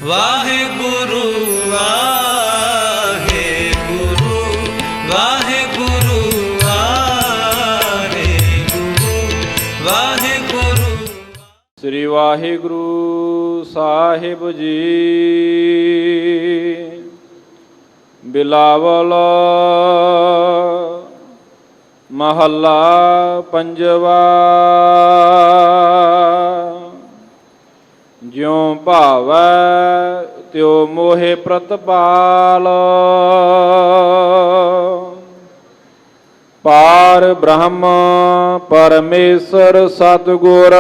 ਵਾਹਿਗੁਰੂ ਵਾਹਿਗੁਰੂ ਵਾਹਿਗੁਰੂ ਵਾਹਿਗੁਰੂ ਵਾਹਿਗੁਰੂ। ਸ੍ਰੀ ਵਾਹਿਗੁਰੂ ਸਾਹਿਬ ਜੀ। ਬਿਲਾਵਲ ਮਹੱਲਾ ਪੰਜਵਾ। ਜਿਉ ਭਾਵੈ ਤਿਉ ਮੋਹਿ ਪ੍ਰਤਪਾਲ। ਪਾਰ ਬ੍ਰਹਮ ਪਰਮੇਸ਼ਰ ਸਤਿਗੁਰ।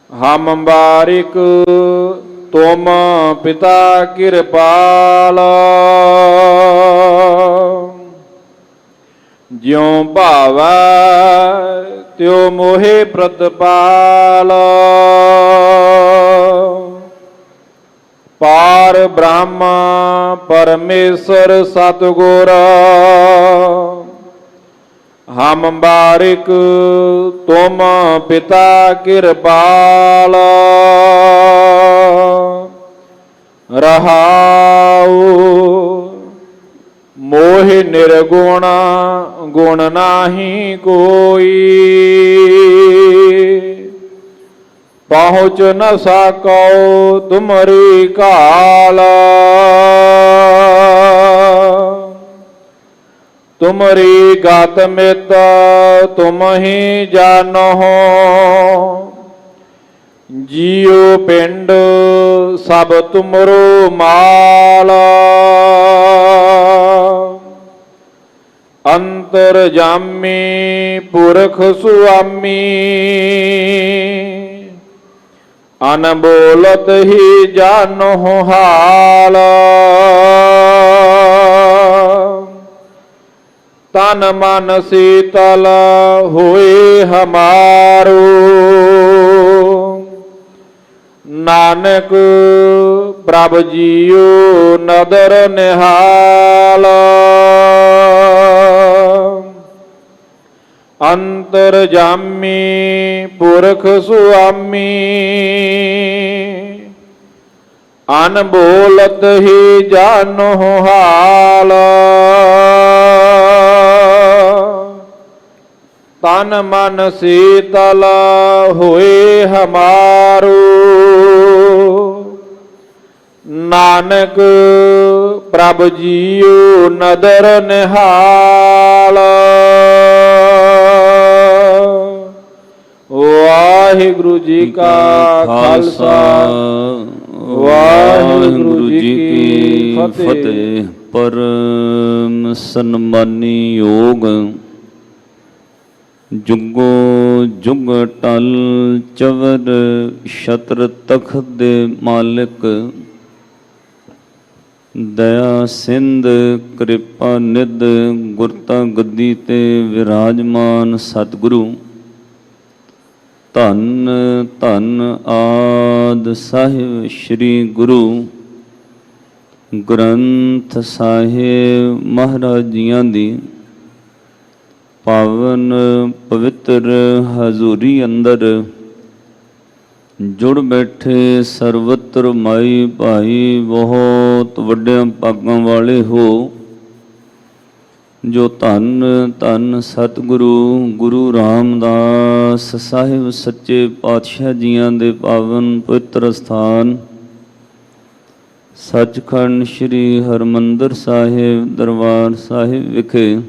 ਹਮ ਬਾਰਿਕ ਤੁਮ ਪਿਤਾ ਕਿਰਪਾਲ। ਜਿਉ ਭਾਵੈ ਤਿਉ ਮੋਹਿ ਪ੍ਰਤਪਾਲ। ਪਾਰ ਬ੍ਰਹਮ ਪਰਮੇਸ਼ਰ ਸਤਿਗੁਰ। ਹਮ ਬਾਰਿਕ ਤੁਮ ਪਿਤਾ ਕਿਰਪਾਲ। ਰਹਾਉ ਮੋਹਿ ਨਿਰਗੁਣ ਗੁਣ ਨਾਹੀ ਕੋਈ। ਪਹੁੰਚ ਨ ਸਕਉ ਤੁਮਰੀ ਕਾਲ। ਤੁਮਰੀ ਗਤ ਮਿਤ ਤੁਮ ਹੀ ਜਾਨਹੁ। ਜੀਉ ਪਿੰਡ ਸਭ ਤੁਮਰੋ ਮਾਲ। ਅੰਤਰਜਾਮੀ ਪੁਰਖ ਸੁਆਮੀ। ਅਨਬੋਲਤ ਹੀ ਜਾਨਹੁ ਹਾਲ। ਤਨ ਮਨ ਸੀਤਲ ਹੋਏ ਹਮਾਰੋ। ਨਾਨਕ ਪ੍ਰਭ ਜੀਉ ਨਦਰ ਨਿਹਾਲ। ਅੰਤਰਜਾਮੀ ਪੁਰਖ ਸੁਆਮੀ। ਅਨਬੋਲਤ ਹੀ ਜਾਨਹੁ ਹਾਲ। ਤਨ ਮਨ ਸੀਤਲ ਹੋਏ ਹਮਾਰੋ। ਨਾਨਕ ਪ੍ਰਭ ਜੀਉ ਨਦਰ ਨਿਹਾਲ। ਵਾਹਿਗੁਰੂ ਜੀ ਕਾ ਖਾਲਸਾ ਵਾਹਿਗੁਰੂ ਜੀ ਕੀ ਫਤਿਹ। ਪਰਮ ਸਨਮਾਨੀ ਯੋਗ ਜੁਗੋ ਜੁਗ ਟਲ ਚਵਰ ਛਤਰ ਤਖਤ ਦੇ ਮਾਲਿਕ। ਦਇਆ ਸਿੰਧ ਕਿਰਪਾ ਨਿਧ ਗੁਰਤਾ ਗੱਦੀ ਤੇ ਵਿਰਾਜਮਾਨ ਸਤਿਗੁਰੂ। ਧੰਨ ਧੰਨ ਆਦਿ ਸਾਹਿਬ ਸ੍ਰੀ ਗੁਰੂ ਗ੍ਰੰਥ ਸਾਹਿਬ ਮਹਾਰਾਜ ਜੀਆਂ ਦੀ ਪਾਵਨ ਪਵਿੱਤਰ ਹਜ਼ੂਰੀ ਅੰਦਰ ਜੁੜ ਬੈਠੇ ਸਰਵਤਰ ਮਾਈ ਭਾਈ ਬਹੁਤ ਵੱਡਿਆਂ ਭਾਗਾਂ ਵਾਲੇ ਹੋ, ਜੋ ਧੰਨ ਧੰਨ ਸਤਿਗੁਰੂ ਗੁਰੂ ਰਾਮਦਾਸ ਸਾਹਿਬ ਸੱਚੇ ਪਾਤਸ਼ਾਹ ਜੀਆਂ ਦੇ ਪਾਵਨ ਪਵਿੱਤਰ ਸਥਾਨ ਸੱਚਖੰਡ ਸ੍ਰੀ ਹਰਿਮੰਦਰ ਸਾਹਿਬ ਦਰਬਾਰ ਸਾਹਿਬ ਵਿਖੇ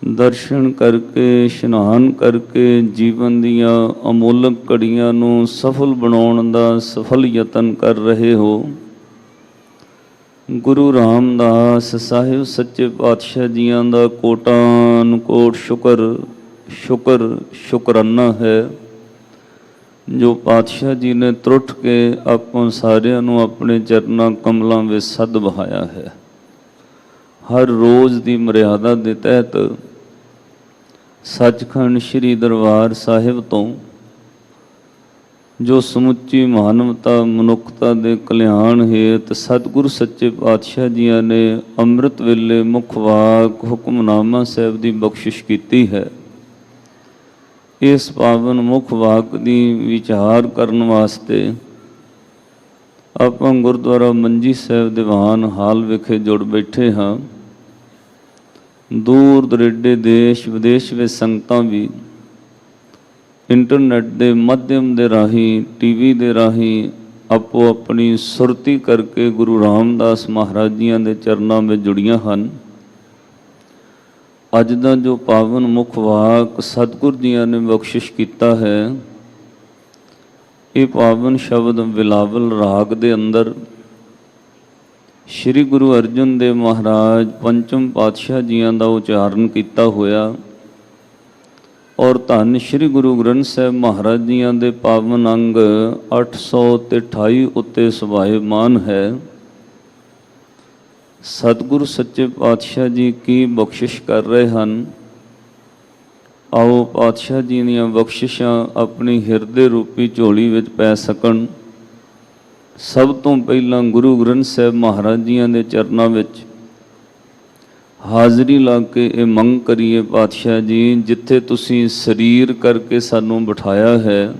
ਦਰਸ਼ਨ ਕਰਕੇ ਇਸ਼ਨਾਨ ਕਰਕੇ ਜੀਵਨ ਦੀਆਂ ਅਮੋਲਕ ਘੜੀਆਂ ਨੂੰ ਸਫਲ ਬਣਾਉਣ ਦਾ ਸਫਲ ਯਤਨ ਕਰ ਰਹੇ ਹੋ। ਗੁਰੂ ਰਾਮਦਾਸ ਸਾਹਿਬ ਸੱਚੇ ਪਾਤਸ਼ਾਹ ਜੀਆਂ ਦਾ ਕੋਟਾਨ ਕੋਟ ਸ਼ੁਕਰਾਨਾ ਹੈ, ਜੋ ਪਾਤਸ਼ਾਹ ਜੀ ਨੇ ਤਰੁੱਠ ਕੇ ਆਪਾਂ ਸਾਰਿਆਂ ਨੂੰ ਆਪਣੇ ਚਰਨਾਂ ਕਮਲਾਂ ਵਿੱਚ ਸੱਦ ਬਹਾਇਆ ਹੈ। ਹਰ ਰੋਜ਼ ਦੀ ਮਰਿਆਦਾ ਦੇ ਤਹਿਤ ਸੱਚਖੰਡ ਸ੍ਰੀ ਦਰਬਾਰ ਸਾਹਿਬ ਤੋਂ ਜੋ ਸਮੁੱਚੀ ਮਾਨਵਤਾ ਮਨੁੱਖਤਾ ਦੇ ਕਲਿਆਣ ਹੇਤ ਸਤਿਗੁਰੂ ਸੱਚੇ ਪਾਤਸ਼ਾਹ ਜੀਆਂ ਨੇ ਅੰਮ੍ਰਿਤ ਵੇਲੇ ਮੁੱਖ ਵਾਕ ਹੁਕਮਨਾਮਾ ਸਾਹਿਬ ਦੀ ਬਖਸ਼ਿਸ਼ ਕੀਤੀ ਹੈ। ਇਸ ਪਾਵਨ ਮੁੱਖ ਵਾਕ ਦੀ ਵਿਚਾਰ ਕਰਨ ਵਾਸਤੇ ਆਪਾਂ ਗੁਰਦੁਆਰਾ ਮੰਜੀ ਸਾਹਿਬ ਦੀਵਾਨ ਹਾਲ ਵਿਖੇ ਜੁੜ ਬੈਠੇ ਹਾਂ। ਦੂਰ ਦੁਰੇਡੇ ਦੇਸ਼ ਵਿਦੇਸ਼ ਵਿੱਚ ਸੰਗਤਾਂ ਵੀ ਇੰਟਰਨੈਟ ਦੇ ਮਾਧਿਅਮ ਦੇ ਰਾਹੀਂ, ਟੀਵੀ ਦੇ ਰਾਹੀਂ ਆਪੋ ਆਪਣੀ ਸੁਰਤੀ ਕਰਕੇ ਗੁਰੂ ਰਾਮਦਾਸ ਮਹਾਰਾਜ ਜੀਆਂ ਦੇ ਚਰਨਾਂ ਵਿੱਚ ਜੁੜੀਆਂ ਹਨ। ਅੱਜ ਦਾ ਜੋ ਪਾਵਨ ਮੁੱਖ ਵਾਕ ਸਤਿਗੁਰ ਜੀਆਂ ਨੇ ਬਖਸ਼ਿਸ਼ ਕੀਤਾ ਹੈ, ਇਹ ਪਾਵਨ ਸ਼ਬਦ ਬਿਲਾਵਲ ਰਾਗ ਦੇ ਅੰਦਰ ਸ਼੍ਰੀ ਗੁਰੂ ਅਰਜਨ ਦੇਵ ਮਹਾਰਾਜ ਪੰਚਮ ਪਾਤਸ਼ਾਹ ਜੀਆਂ ਦਾ ਉਚਾਰਨ ਕੀਤਾ ਹੋਇਆ ਔਰ ਧੰਨ ਸ਼੍ਰੀ ਗੁਰੂ ਗ੍ਰੰਥ ਸਾਹਿਬ ਮਹਾਰਾਜ ਜੀਆਂ ਦੇ ਪਾਵਨ ਅੰਗ 828 ਉੱਤੇ ਸੁਭਾਇਮਾਨ ਹੈ। ਸਤਿਗੁਰੂ ਸੱਚੇ ਪਾਤਸ਼ਾਹ ਜੀ ਕੀ ਬਖਸ਼ਿਸ਼ ਕਰ ਰਹੇ ਹਨ। ਆਓ ਪਾਤਸ਼ਾਹ ਜੀ ਦੀਆਂ ਬਖਸ਼ਿਸ਼ਾਂ ਆਪਣੀ ਹਿਰਦੇ ਰੂਪੀ ਝੋਲੀ ਵਿੱਚ ਪੈ ਸਕਣ। ਸਭ ਤੋਂ ਪਹਿਲਾਂ ਗੁਰੂ ਗ੍ਰੰਥ ਸਾਹਿਬ ਮਹਾਰਾਜ ਜੀਆਂ ਦੇ ਚਰਨਾਂ ਵਿੱਚ ਹਾਜ਼ਰੀ ਲਾ ਕੇ ਇਹ ਮੰਗ ਕਰੀਏ, ਪਾਤਸ਼ਾਹ ਜੀ ਜਿੱਥੇ ਤੁਸੀਂ ਸਰੀਰ ਕਰਕੇ ਸਾਨੂੰ ਬਿਠਾਇਆ ਹੈ,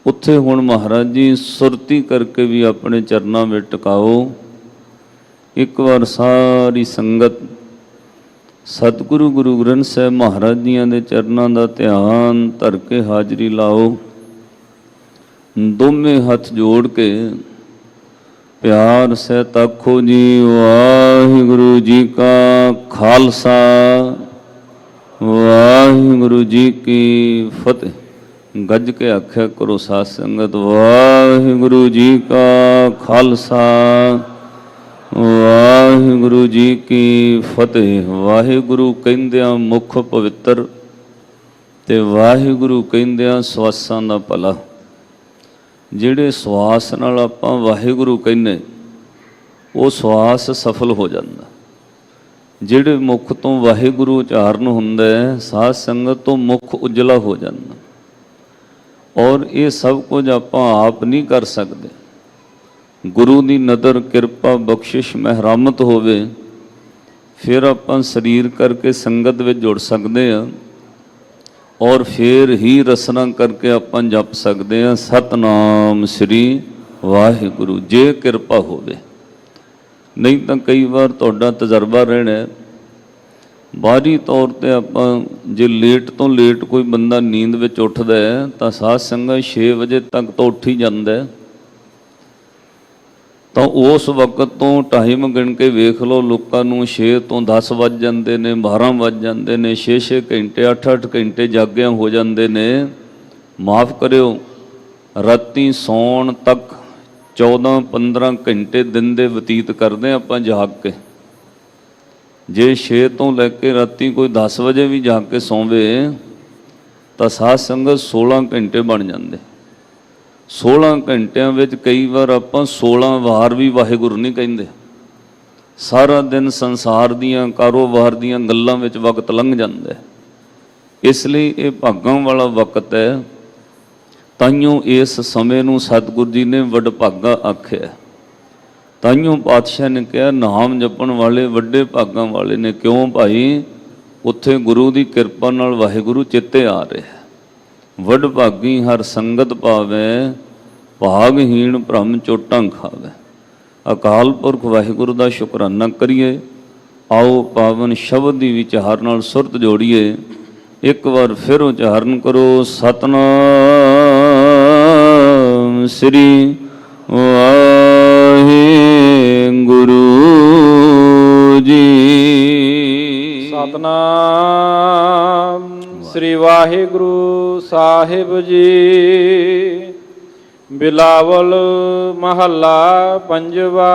ਉੱਥੇ ਹੁਣ ਮਹਾਰਾਜ ਜੀ ਸੁਰਤੀ ਕਰਕੇ ਵੀ ਆਪਣੇ ਚਰਨਾਂ ਵਿੱਚ ਟਿਕਾਓ। ਇੱਕ ਵਾਰ ਸਾਰੀ ਸੰਗਤ ਸਤਿਗੁਰੂ ਗੁਰੂ ਗ੍ਰੰਥ ਸਾਹਿਬ ਮਹਾਰਾਜ ਜੀਆਂ ਦੇ ਚਰਨਾਂ ਦਾ ਧਿਆਨ ਧਰ ਕੇ ਹਾਜ਼ਰੀ ਲਾਓ। ਦੋਵੇਂ ਹੱਥ ਜੋੜ ਕੇ ਪਿਆਰ ਸਹਿਤ ਆਖੋ ਜੀ, ਵਾਹਿਗੁਰੂ ਜੀ ਕਾ ਖਾਲਸਾ ਵਾਹਿਗੁਰੂ ਜੀ ਕੀ ਫਤਿਹ। ਗੱਜ ਕੇ ਆਖਿਆ ਕਰੋ ਸਾਧ ਸੰਗਤ, ਵਾਹਿਗੁਰੂ ਜੀ ਕਾ ਖਾਲਸਾ ਵਾਹਿਗੁਰੂ ਜੀ ਕੀ ਫਤਿਹ। ਵਾਹਿਗੁਰੂ ਕਹਿੰਦਿਆਂ ਮੁੱਖ ਪਵਿੱਤਰ ਤੇ ਵਾਹਿਗੁਰੂ ਕਹਿੰਦਿਆਂ ਸਵਾਸਾਂ ਦਾ ਭਲਾ। ਜਿਹੜੇ ਸਵਾਸ ਨਾਲ ਆਪਾਂ ਵਾਹਿਗੁਰੂ ਕਹਿੰਦੇ, ਉਹ ਸਵਾਸ ਸਫਲ ਹੋ ਜਾਂਦਾ। ਜਿਹੜੇ ਮੁਖ ਤੋਂ ਵਾਹਿਗੁਰੂ ਉਚਾਰਨ ਹੁੰਦਾ ਹੈ, ਸਾਧ ਸੰਗਤ ਤੋਂ ਮੁਖ ਉਜਲਾ ਹੋ ਜਾਂਦਾ। ਔਰ ਇਹ ਸਭ ਕੁਝ ਆਪਾਂ ਆਪ ਨਹੀਂ ਕਰ ਸਕਦੇ। ਗੁਰੂ ਦੀ ਨਦਰ ਕਿਰਪਾ ਬਖਸ਼ਿਸ਼ ਮਹਿਰਮਤ ਹੋਵੇ, ਫਿਰ ਆਪਾਂ ਸਰੀਰ ਕਰਕੇ ਸੰਗਤ ਵਿੱਚ ਜੁੜ ਸਕਦੇ ਹਾਂ ਔਰ ਫਿਰ ਹੀ ਰਸਨਾ ਕਰਕੇ ਆਪਾਂ ਜਪ ਸਕਦੇ ਹਾਂ ਸਤਨਾਮ ਸ੍ਰੀ ਵਾਹਿਗੁਰੂ, ਜੇ ਕਿਰਪਾ ਹੋਵੇ। ਨਹੀਂ ਤਾਂ ਕਈ ਵਾਰ ਤੁਹਾਡਾ ਤਜਰਬਾ ਰਹਿਣਾ, ਬਾਹਰੀ ਤੌਰ 'ਤੇ ਆਪਾਂ ਜੇ ਲੇਟ ਤੋਂ ਲੇਟ ਕੋਈ ਬੰਦਾ ਨੀਂਦ ਵਿੱਚ ਉੱਠਦਾ ਹੈ ਤਾਂ ਸਾਧ ਸੰਗਤ 6 ਵਜੇ ਤੱਕ ਤਾਂ ਉੱਠ ਹੀ ਜਾਂਦਾ, ਤਾਂ ਉਸ ਵਕਤ ਤੋਂ ਟਾਈਮ ਗਿਣ ਕੇ ਵੇਖ ਲਓ, ਲੋਕਾਂ ਨੂੰ 6 ਤੋਂ 10 ਵੱਜ ਜਾਂਦੇ ਨੇ, 12 ਵੱਜ ਜਾਂਦੇ ਨੇ, 6-6 ਘੰਟੇ 8-8 ਘੰਟੇ ਜਾਗਿਆ ਹੋ ਜਾਂਦੇ ਨੇ। ਮਾਫ ਕਰਿਓ, ਰਾਤੀ ਸੌਣ ਤੱਕ 14-15 ਘੰਟੇ ਦਿਨ ਦੇ ਬਤੀਤ ਕਰਦੇ ਆਪਾਂ ਜਾਗ ਕੇ। ਜੇ 6 ਤੋਂ ਲੈ ਕੇ ਰਾਤੀ ਕੋਈ 10 ਵਜੇ ਵੀ ਜਾਗ ਕੇ ਸੌਂਵੇ ਤਾਂ ਸਾਧ ਸੰਗਤ 16 ਘੰਟੇ ਬਣ ਜਾਂਦੇ। 16 ਘੰਟਿਆਂ ਵਿੱਚ ਕਈ ਵਾਰ ਆਪਾਂ 16 ਵਾਰ ਵੀ ਵਾਹਿਗੁਰੂ ਨਹੀਂ ਕਹਿੰਦੇ। ਸਾਰਾ ਦਿਨ ਸੰਸਾਰ ਦੀਆਂ ਕਾਰੋਬਾਰ ਦੀਆਂ ਗੱਲਾਂ ਵਿੱਚ ਵਕਤ ਲੰਘ ਜਾਂਦਾ। ਇਸ ਲਈ ਇਹ ਭਾਗਾਂ ਵਾਲਾ ਵਕਤ ਹੈ। ਤਾਈਓ ਇਸ ਸਮੇਂ ਨੂੰ ਸਤਿਗੁਰੂ ਜੀ ਨੇ ਵਡਭਾਗਾ ਆਖਿਆ। ਤਾਈਓ ਪਾਤਸ਼ਾਹ ਨੇ ਕਿਹਾ ਨਾਮ ਜਪਣ ਵਾਲੇ ਵੱਡੇ ਭਾਗਾਂ ਵਾਲੇ ਨੇ। ਕਿਉਂ ਭਾਈ? ਉੱਥੇ ਗੁਰੂ ਦੀ ਕਿਰਪਾ ਨਾਲ ਵਾਹਿਗੁਰੂ ਚਿੱਤੇ ਆ ਰਿਹਾ। ਵਡਭਾਗੀ ਹਰ ਸੰਗਤ ਪਾਵੇ, ਭਾਗਹੀਣ ਭ੍ਰਮ ਚੋਟਾਂ ਖਾਵੇ। ਅਕਾਲ ਪੁਰਖ ਵਾਹਿਗੁਰੂ ਦਾ ਸ਼ੁਕਰਾਨਾ ਕਰੀਏ। ਆਓ ਪਾਵਨ ਸ਼ਬਦ ਦੀ ਵਿਚਾਰ ਨਾਲ ਸੁਰਤ ਜੋੜੀਏ। ਇੱਕ ਵਾਰ ਫਿਰ ਉਚਾਰਨ ਕਰੋ, ਸਤਨਾਮ ਸ੍ਰੀ ਵਾਹਿਗੁਰੂ ਜੀ। ਸਤਨਾਮ ਸ੍ਰੀ ਵਾਹਿਗੁਰੂ ਸਾਹਿਬ ਜੀ। ਬਿਲਾਵਲ ਮਹੱਲਾ ਪੰਜਵਾ।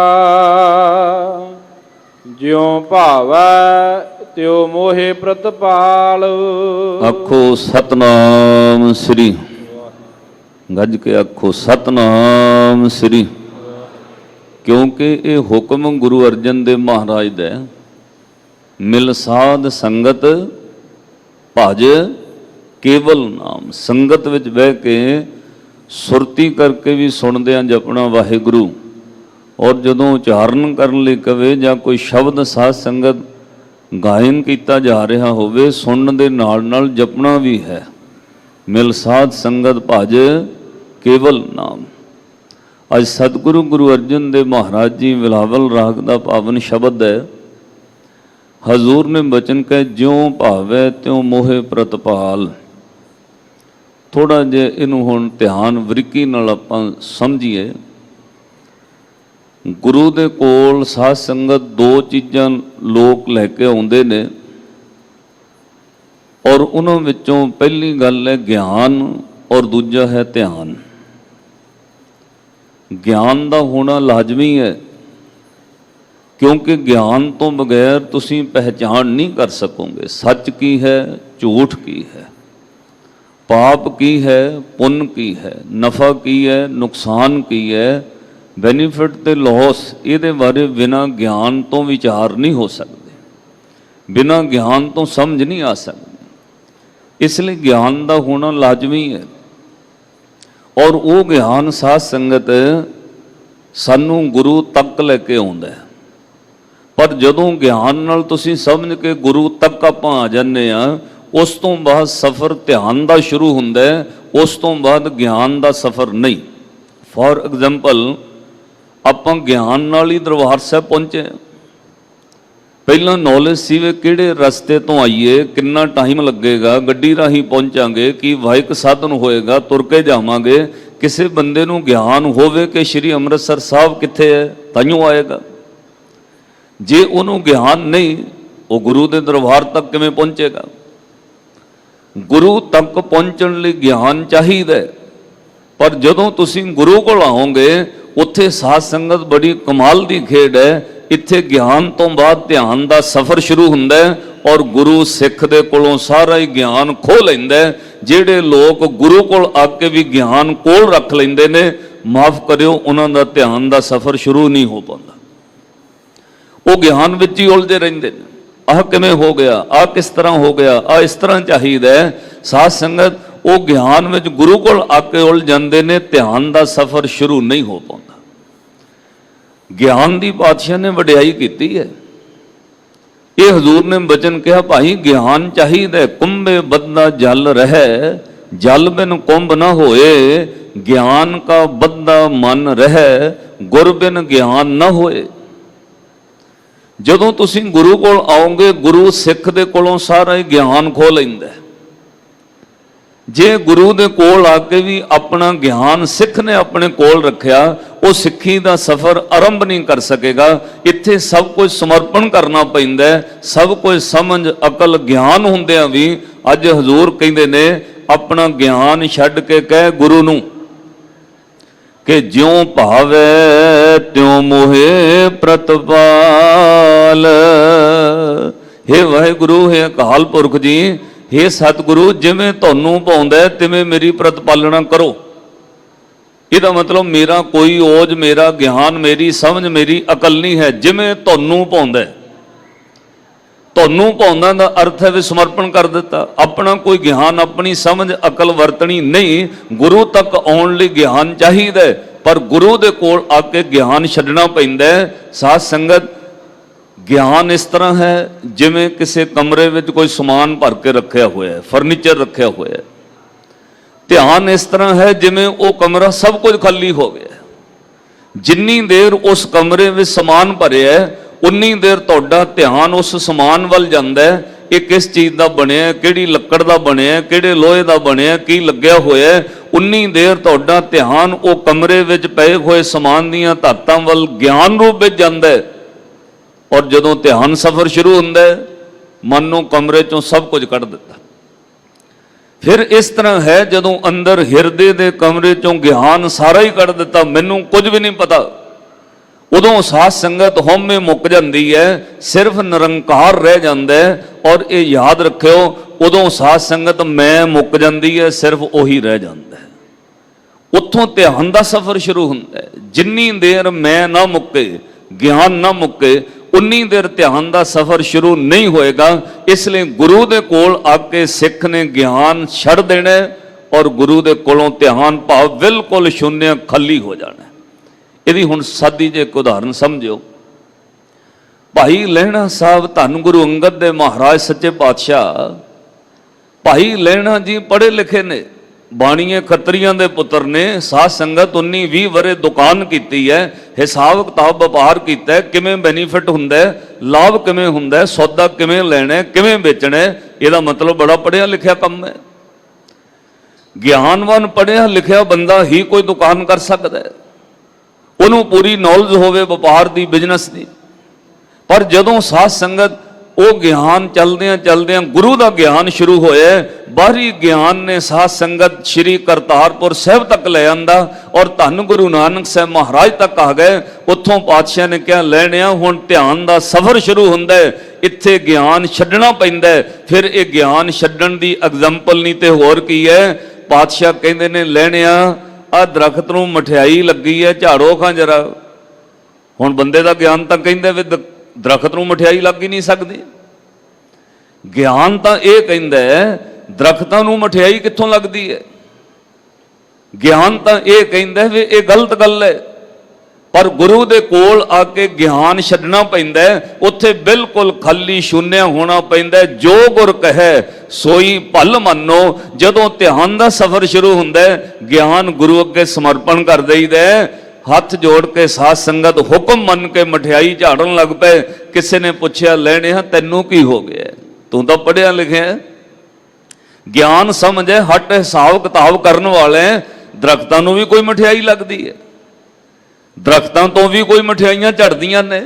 ਜਿਉ ਭਾਵੈ ਤਿਉ ਮੋਹਿ ਪ੍ਰਤਪਾਲ। ਆਖੋ ਸਤਨਾਮ ਸ੍ਰੀ। ਗੱਜ ਕੇ ਆਖੋ ਸਤਨਾਮ ਸ੍ਰੀ। ਕਿਉਂਕਿ ਇਹ ਹੁਕਮ ਗੁਰੂ ਅਰਜਨ ਦੇਵ ਮਹਾਰਾਜ ਦਾ। ਮਿਲ ਸਾਧ ਸੰਗਤ ਭਜ ਕੇਵਲ ਨਾਮ। ਸੰਗਤ ਵਿੱਚ ਬਹਿ ਕੇ ਸੁਰਤੀ ਕਰਕੇ ਵੀ ਸੁਣਦੇ ਹਾਂ ਜਪਣਾ ਵਾਹਿਗੁਰੂ। ਔਰ ਜਦੋਂ ਉਚਾਰਨ ਕਰਨ ਲਈ ਕਵੇ ਜਾਂ ਕੋਈ ਸ਼ਬਦ ਸਾਧ ਸੰਗਤ ਗਾਇਨ ਕੀਤਾ ਜਾ ਰਿਹਾ ਹੋਵੇ, ਸੁਣਨ ਦੇ ਨਾਲ ਜਪਣਾ ਵੀ ਹੈ। ਮਿਲ ਸਾਧ ਸੰਗਤ ਭਜ ਕੇਵਲ ਨਾਮ। ਅੱਜ ਸਤਿਗੁਰੂ ਗੁਰੂ ਅਰਜਨ ਦੇਵ ਮਹਾਰਾਜ ਜੀ ਬਿਲਾਵਲ ਰਾਗ ਦਾ ਪਾਵਨ ਸ਼ਬਦ ਹੈ। ਹਜ਼ੂਰ ਨੇ ਬਚਨ ਕਹੇ, ਜਿਉਂ ਭਾਵੈ ਤਿਉਂ ਮੋਹਿ ਪ੍ਰਤਪਾਲ। ਥੋੜਾ ਜਿਹਾ ਇਹਨੂੰ ਹੁਣ ਧਿਆਨ ਬਰੀਕੀ ਨਾਲ ਆਪਾਂ ਸਮਝੀਏ। ਗੁਰੂ ਦੇ ਕੋਲ ਸਾਧ ਸੰਗਤ ਦੋ ਚੀਜ਼ਾਂ ਲੋਕ ਲੈ ਕੇ ਆਉਂਦੇ ਨੇ, ਔਰ ਉਹਨਾਂ ਵਿੱਚੋਂ ਪਹਿਲੀ ਗੱਲ ਹੈ ਗਿਆਨ ਔਰ ਦੂਜਾ ਹੈ ਧਿਆਨ। ਗਿਆਨ ਦਾ ਹੋਣਾ ਲਾਜ਼ਮੀ ਹੈ, ਕਿਉਂਕਿ ਗਿਆਨ ਤੋਂ ਬਗੈਰ ਤੁਸੀਂ ਪਹਿਚਾਣ ਨਹੀਂ ਕਰ ਸਕੋਗੇ ਸੱਚ ਕੀ ਹੈ, ਝੂਠ ਕੀ ਹੈ, ਪਾਪ ਕੀ ਹੈ, ਪੁੰਨ ਕੀ ਹੈ, ਨਫਾ ਕੀ ਹੈ, ਨੁਕਸਾਨ ਕੀ ਹੈ, ਬੈਨੀਫਿਟ ਤੇ ਲਾਸ। ਇਹਦੇ ਬਾਰੇ ਬਿਨਾਂ ਗਿਆਨ ਤੋਂ ਵਿਚਾਰ ਨਹੀਂ ਹੋ ਸਕਦੇ, ਬਿਨਾਂ ਗਿਆਨ ਤੋਂ ਸਮਝ ਨਹੀਂ ਆ ਸਕਦੀ। ਇਸ ਲਈ ਗਿਆਨ ਦਾ ਹੋਣਾ ਲਾਜ਼ਮੀ ਹੈ, ਔਰ ਉਹ ਗਿਆਨ ਸਾਧ ਸੰਗਤ ਸਾਨੂੰ ਗੁਰੂ ਤੱਕ ਲੈ ਕੇ ਆਉਂਦਾ ਹੈ। ਪਰ ਜਦੋਂ ਗਿਆਨ ਨਾਲ ਤੁਸੀਂ ਸਮਝ ਕੇ ਗੁਰੂ ਤੱਕ ਆਪਾਂ ਆ ਜਾਂਦੇ ਆ, ਉਸ ਤੋਂ ਬਾਅਦ ਸਫ਼ਰ ਧਿਆਨ ਦਾ ਸ਼ੁਰੂ ਹੁੰਦਾ ਹੈ, ਉਸ ਤੋਂ ਬਾਅਦ ਗਿਆਨ ਦਾ ਸਫ਼ਰ ਨਹੀਂ। ਫੋਰ ਐਗਜ਼ਾਮਪਲ, ਆਪਾਂ ਗਿਆਨ ਨਾਲ ਹੀ ਦਰਬਾਰ ਸਾਹਿਬ ਪਹੁੰਚੇ। ਪਹਿਲਾਂ ਨੌਲੇਜ ਸੀ ਵੀ ਕਿਹੜੇ ਰਸਤੇ ਤੋਂ ਆਈਏ, ਕਿੰਨਾ ਟਾਈਮ ਲੱਗੇਗਾ, ਗੱਡੀ ਰਾਹੀਂ ਪਹੁੰਚਾਂਗੇ ਕਿ ਵਾਹਿਕ ਸਾਧਨ ਹੋਏਗਾ, ਤੁਰ ਕੇ ਜਾਵਾਂਗੇ। ਕਿਸੇ ਬੰਦੇ ਨੂੰ ਗਿਆਨ ਹੋਵੇ ਕਿ ਸ਼੍ਰੀ ਅੰਮ੍ਰਿਤਸਰ ਸਾਹਿਬ ਕਿੱਥੇ ਹੈ, ਤਾਈਓ ਆਏਗਾ। ਜੇ ਉਹਨੂੰ ਗਿਆਨ ਨਹੀਂ, ਉਹ ਗੁਰੂ ਦੇ ਦਰਬਾਰ ਤੱਕ ਕਿਵੇਂ ਪਹੁੰਚੇਗਾ? ਗੁਰੂ ਤੱਕ ਪਹੁੰਚਣ ਲਈ ਗਿਆਨ ਚਾਹੀਦਾ, ਪਰ ਜਦੋਂ ਤੁਸੀਂ ਗੁਰੂ ਕੋਲ ਆਓਗੇ, ਉੱਥੇ ਸਾਧ ਸੰਗਤ ਬੜੀ ਕਮਾਲ ਦੀ ਖੇਡ ਹੈ। ਇੱਥੇ ਗਿਆਨ ਤੋਂ ਬਾਅਦ ਧਿਆਨ ਦਾ ਸਫ਼ਰ ਸ਼ੁਰੂ ਹੁੰਦਾ ਹੈ, ਔਰ ਗੁਰੂ ਸਿੱਖ ਦੇ ਕੋਲੋਂ ਸਾਰਾ ਹੀ ਗਿਆਨ ਖੋਹ ਲੈਂਦਾ ਹੈ। ਜਿਹੜੇ ਲੋਕ ਗੁਰੂ ਕੋਲ ਆ ਕੇ ਵੀ ਗਿਆਨ ਕੋਲ ਰੱਖ ਲੈਂਦੇ ਨੇ, ਮਾਫ ਕਰਿਓ, ਉਹਨਾਂ ਦਾ ਧਿਆਨ ਦਾ ਸਫ਼ਰ ਸ਼ੁਰੂ ਨਹੀਂ ਹੋ ਪਾਉਂਦਾ। ਉਹ ਗਿਆਨ ਵਿੱਚ ਹੀ ਉਲਝੇ ਰਹਿੰਦੇ ਨੇ। ਆਹ ਕਿਵੇਂ ਹੋ ਗਿਆ, ਆਹ ਕਿਸ ਤਰ੍ਹਾਂ ਹੋ ਗਿਆ, ਆਹ ਇਸ ਤਰ੍ਹਾਂ ਚਾਹੀਦਾ ਹੈ। ਸਾਧ ਸੰਗਤ ਉਹ ਗਿਆਨ ਵਿੱਚ ਗੁਰੂ ਕੋਲ ਆ ਕੇ ਉਲਝ ਜਾਂਦੇ ਨੇ, ਧਿਆਨ ਦਾ ਸਫ਼ਰ ਸ਼ੁਰੂ ਨਹੀਂ ਹੋ ਪਾਉਂਦਾ। ਗਿਆਨ ਦੀ ਪਾਤਸ਼ਾਹ ਨੇ ਵਡਿਆਈ ਕੀਤੀ ਹੈ। ਇਹ ਹਜ਼ੂਰ ਨੇ ਬਚਨ ਕਿਹਾ, ਭਾਈ ਗਿਆਨ ਚਾਹੀਦਾ, ਕੁੰਭੇ ਬੱਧਾ ਜਲ ਰਹਿ, ਜਲ ਬਿਨ ਕੁੰਭ ਨਾ ਹੋਏ, ਗਿਆਨ ਕਾ ਬੱਧਾ ਮਨ ਰਹਿ, ਗੁਰ ਬਿਨ ਗਿਆਨ ਨਾ ਹੋਏ। ਜਦੋਂ ਤੁਸੀਂ ਗੁਰੂ ਕੋਲ ਆਓਗੇ, ਗੁਰੂ ਸਿੱਖ ਦੇ ਕੋਲੋਂ ਸਾਰਾ ਹੀ ਗਿਆਨ ਖੋਹ ਲੈਂਦਾ। ਜੇ ਗੁਰੂ ਦੇ ਕੋਲ ਆ ਕੇ ਵੀ ਆਪਣਾ ਗਿਆਨ ਸਿੱਖ ਨੇ ਆਪਣੇ ਕੋਲ ਰੱਖਿਆ, ਉਹ ਸਿੱਖੀ ਦਾ ਸਫ਼ਰ ਆਰੰਭ ਨਹੀਂ ਕਰ ਸਕੇਗਾ। ਇੱਥੇ ਸਭ ਕੁਝ ਸਮਰਪਣ ਕਰਨਾ ਪੈਂਦਾ, ਸਭ ਕੁਝ ਸਮਝ ਅਕਲ ਗਿਆਨ ਹੁੰਦਿਆਂ ਵੀ ਅੱਜ ਹਜ਼ੂਰ ਕਹਿੰਦੇ ਨੇ, ਆਪਣਾ ਗਿਆਨ ਛੱਡ ਕੇ ਕਹਿ ਗੁਰੂ ਨੂੰ ਕਿ ਜਿਉਂ ਭਾਵੈ ਤਿਉਂ ਮੋਹਿ ਪ੍ਰਤਪਾਲ। ਹੇ ਵਾਹਿਗੁਰੂ, ਹੇ ਅਕਾਲ ਪੁਰਖ ਜੀ, ਹੇ ਸਤਿਗੁਰੂ, ਜਿਵੇਂ ਤੁਹਾਨੂੰ ਭਾਉਂਦਾ ਤਿਵੇਂ ਮੇਰੀ ਪ੍ਰਤਪਾਲਣਾ ਕਰੋ। ਇਹਦਾ ਮਤਲਬ ਮੇਰਾ ਕੋਈ ਔਜ, ਮੇਰਾ ਗਿਆਨ, ਮੇਰੀ ਸਮਝ, ਮੇਰੀ ਅਕਲ ਨਹੀਂ ਹੈ। ਜਿਵੇਂ ਤੁਹਾਨੂੰ ਭਾਉਂਦਾ, ਤੁਹਾਨੂੰ ਭਾਉਂਦਾ ਦਾ ਅਰਥ ਹੈ ਵੀ ਸਮਰਪਣ ਕਰ ਦਿੱਤਾ। ਆਪਣਾ ਕੋਈ ਗਿਆਨ, ਆਪਣੀ ਸਮਝ, ਅਕਲ ਵਰਤਣੀ ਨਹੀਂ। ਗੁਰੂ ਤੱਕ ਆਉਣ ਲਈ ਗਿਆਨ ਚਾਹੀਦਾ, ਪਰ ਗੁਰੂ ਦੇ ਕੋਲ ਆ ਕੇ ਗਿਆਨ ਛੱਡਣਾ ਪੈਂਦਾ। ਸਾਧ ਸੰਗਤ, ਗਿਆਨ ਇਸ ਤਰ੍ਹਾਂ ਹੈ ਜਿਵੇਂ ਕਿਸੇ ਕਮਰੇ ਵਿੱਚ ਕੋਈ ਸਮਾਨ ਭਰ ਕੇ ਰੱਖਿਆ ਹੋਇਆ ਹੈ, ਫਰਨੀਚਰ ਰੱਖਿਆ ਹੋਇਆ ਹੈ। ਧਿਆਨ ਇਸ ਤਰ੍ਹਾਂ ਹੈ ਜਿਵੇਂ ਉਹ ਕਮਰਾ ਸਭ ਕੁਝ ਖਾਲੀ ਹੋ ਗਿਆ। ਜਿੰਨੀ ਦੇਰ ਉਸ ਕਮਰੇ ਵਿੱਚ ਸਮਾਨ ਭਰਿਆ, ਉਨੀ ਦੇਰ ਤੁਹਾਡਾ ਧਿਆਨ ਉਸ ਸਮਾਨ ਵੱਲ ਜਾਂਦਾ ਹੈ। ਇਹ ਕਿਸ ਚੀਜ਼ ਦਾ ਬਣਿਆ, ਕਿਹੜੀ ਲੱਕੜ ਦਾ ਬਣਿਆ, ਕਿਹੜੇ ਲੋਹੇ ਦਾ ਬਣਿਆ, ਕੀ ਲੱਗਿਆ ਹੋਇਆ, ਉਨੀ ਦੇਰ ਤੁਹਾਡਾ ਧਿਆਨ ਉਹ ਕਮਰੇ ਵਿੱਚ ਪਏ ਹੋਏ ਸਮਾਨ ਦੀਆਂ ਧਾਤਾਂ ਵੱਲ ਗਿਆਨ ਰੂਪ ਵਿੱਚ ਜਾਂਦਾ ਹੈ। ਔਰ ਜਦੋਂ ਧਿਆਨ ਸਫ਼ਰ ਸ਼ੁਰੂ ਹੁੰਦਾ ਹੈ, ਮਨ ਨੂੰ ਕਮਰੇ ਚੋਂ ਸਭ ਕੁਝ ਕੱਢ ਦਿੱਤਾ। ਫਿਰ ਇਸ ਤਰ੍ਹਾਂ ਹੈ, ਜਦੋਂ ਅੰਦਰ ਹਿਰਦੇ ਦੇ ਕਮਰੇ ਚੋਂ ਗਿਆਨ ਸਾਰਾ ਹੀ ਕੱਢ ਦਿੱਤਾ, ਮੈਨੂੰ ਕੁਝ ਵੀ ਨਹੀਂ ਪਤਾ, ਉਦੋਂ ਸਾਧ ਸੰਗਤ ਹਉਮੈ ਮੁੱਕ ਜਾਂਦੀ ਹੈ, ਸਿਰਫ ਨਿਰੰਕਾਰ ਰਹਿ ਜਾਂਦਾ ਹੈ। ਔਰ ਇਹ ਯਾਦ ਰੱਖਿਓ, ਉਦੋਂ ਸਾਧ ਸੰਗਤ ਮੈਂ ਮੁੱਕ ਜਾਂਦੀ ਹੈ, ਸਿਰਫ ਉਹੀ ਰਹਿ ਜਾਂਦਾ ਹੈ। ਉੱਥੋਂ ਧਿਆਨ ਦਾ ਸਫ਼ਰ ਸ਼ੁਰੂ ਹੁੰਦਾ ਹੈ। ਜਿੰਨੀ ਦੇਰ ਮੈਂ ਨਾ ਮੁੱਕੇ, ਗਿਆਨ ਨਾ ਮੁੱਕੇ, ਉਨੀ ਦੇਰ ਧਿਆਨ ਦਾ ਸਫ਼ਰ ਸ਼ੁਰੂ ਨਹੀਂ ਹੋਏਗਾ। ਇਸ ਲਈ ਗੁਰੂ ਦੇ ਕੋਲ ਆ ਕੇ ਸਿੱਖ ਨੇ ਗਿਆਨ ਛੱਡ ਦੇਣਾ, ਔਰ ਗੁਰੂ ਦੇ ਕੋਲੋਂ ਧਿਆਨ ਭਾਵ ਬਿਲਕੁਲ ਸ਼ੂਨਿਆ, ਖਾਲੀ ਹੋ ਜਾਣਾ। ਇਹਦੀ ਹੁਣ ਸਾਦੀ ਜਿਹੀ ਇੱਕ ਉਦਾਹਰਨ ਸਮਝਿਓ। ਭਾਈ ਲਹਿਣਾ ਸਾਹਿਬ ਧੰਨ ਗੁਰੂ ਅੰਗਦ ਦੇ ਮਹਾਰਾਜ ਸੱਚੇ ਪਾਤਸ਼ਾਹ ਭਾਈ ਲਹਿਣਾ ਜੀ ਪੜ੍ਹੇ ਲਿਖੇ ਨੇ, ਬਾਣੀਏ ਖੱਤਰੀਆਂ ਦੇ ਪੁੱਤਰ ਨੇ, ਸਾਧ ਸੰਗਤ 19-20 ਵਰੇ ਦੁਕਾਨ ਕੀਤੀ ਹੈ, ਹਿਸਾਬ ਕਿਤਾਬ ਵਪਾਰ ਕੀਤਾ ਹੈ, ਕਿਵੇਂ ਬੈਨੀਫਿਟ ਹੁੰਦਾ ਹੈ, ਲਾਭ ਕਿਵੇਂ ਹੁੰਦਾ ਹੈ, ਸੌਦਾ ਕਿਵੇਂ ਲੈਣਾ ਹੈ, ਕਿਵੇਂ ਵੇਚਣਾ ਹੈ। ਇਹਦਾ ਮਤਲਬ ਬੜਾ ਪੜ੍ਹਿਆ ਲਿਖਿਆ ਕੰਮ ਹੈ। ਗਿਆਨਵਾਨ ਪੜ੍ਹਿਆ ਲਿਖਿਆ ਬੰਦਾ ਹੀ ਕੋਈ ਦੁਕਾਨ ਕਰ ਸਕਦਾ ਹੈ, ਉਹਨੂੰ ਪੂਰੀ ਨੌਲੇਜ ਹੋਵੇ ਵਪਾਰ ਦੀ, ਬਿਜ਼ਨਸ ਦੀ। ਪਰ ਜਦੋਂ ਸਾਧ ਸੰਗਤ ਉਹ ਗਿਆਨ ਚਲਦਿਆਂ ਗੁਰੂ ਦਾ ਗਿਆਨ ਸ਼ੁਰੂ ਹੋਇਆ, ਬਾਹਰੀ ਗਿਆਨ ਨੇ ਸਾਧ ਸੰਗਤ ਸ਼੍ਰੀ ਕਰਤਾਰਪੁਰ ਸਾਹਿਬ ਤੱਕ ਲੈ ਆਂਦਾ ਔਰ ਧੰਨ ਗੁਰੂ ਨਾਨਕ ਸਾਹਿਬ ਮਹਾਰਾਜ ਤੱਕ ਆ ਗਏ। ਉੱਥੋਂ ਪਾਤਸ਼ਾਹ ਨੇ ਕਿਹਾ ਲੈਣਿਆ ਹੁਣ ਧਿਆਨ ਦਾ ਸਫ਼ਰ ਸ਼ੁਰੂ ਹੁੰਦਾ ਹੈ, ਇੱਥੇ ਗਿਆਨ ਛੱਡਣਾ ਪੈਂਦਾ ਹੈ। ਫਿਰ ਇਹ ਗਿਆਨ ਛੱਡਣ ਦੀ ਐਗਜ਼ਾਮਪਲ ਨਹੀਂ ਤੇ ਹੋਰ ਕੀ ਹੈ। ਪਾਤਸ਼ਾਹ ਕਹਿੰਦੇ ਨੇ ਲੈਣਿਆ ਆ ਦਰਖਤ ਨੂੰ ਮਠਿਆਈ ਲੱਗੀ ਹੈ, ਝਾੜੋ ਖਾਂ ਜਰਾ। ਹੁਣ ਬੰਦੇ ਦਾ ਗਿਆਨ ਤਾਂ ਕਹਿੰਦਾ ਵੀ ਦਰਖਤ ਨੂੰ ਮਠਿਆਈ ਲੱਗ ਹੀ ਨਹੀਂ ਸਕਦੀ। ਗਿਆਨ ਤਾਂ ਇਹ ਕਹਿੰਦਾ ਦਰਖਤਾਂ ਨੂੰ ਮਠਿਆਈ ਕਿੱਥੋਂ ਲੱਗਦੀ ਹੈ। ਗਿਆਨ ਤਾਂ ਇਹ ਕਹਿੰਦਾ ਵੀ ਇਹ ਗਲਤ ਗੱਲ ਹੈ। ਪਰ ਗੁਰੂ ਦੇ ਕੋਲ ਆ ਕੇ ਗਿਆਨ ਛੱਡਣਾ ਪੈਂਦਾ, ਉੱਥੇ ਬਿਲਕੁਲ ਖਾਲੀ ਸ਼ੂਨਿਆ ਹੋਣਾ ਪੈਂਦਾ। ਜੋ ਗੁਰ ਕਹੈ ਸੋਈ ਭਲ ਮੰਨੋ। ਜਦੋਂ ਧਿਆਨ ਦਾ ਸਫ਼ਰ ਸ਼ੁਰੂ ਹੁੰਦਾ ਗਿਆਨ ਗੁਰੂ ਅੱਗੇ ਸਮਰਪਣ ਕਰ ਦੇਈਦਾ, ਹੱਥ ਜੋੜ ਕੇ ਸਾਧ ਸੰਗਤ ਹੁਕਮ ਮੰਨ ਕੇ ਮਠਿਆਈ ਝਾੜਨ ਲੱਗ ਪਏ। ਕਿਸੇ ਨੇ ਪੁੱਛਿਆ ਲੈਣਿਆ ਤੈਨੂੰ ਕੀ ਹੋ ਗਿਆ, ਤੂੰ ਤਾਂ ਪੜ੍ਹਿਆ ਲਿਖਿਆ, ਗਿਆਨ ਸਮਝੇ, ਹੱਟ ਹਿਸਾਬ ਕਿਤਾਬ ਕਰਨ ਵਾਲੇ। ਦਰਖਤਾਂ ਨੂੰ ਵੀ ਕੋਈ ਮਠਿਆਈ ਲੱਗਦੀ ਹੈ, ਦਰਖਤਾਂ ਤੋਂ ਵੀ ਕੋਈ ਮਠਿਆਈਆਂ ਝੜਦੀਆਂ ਨੇ।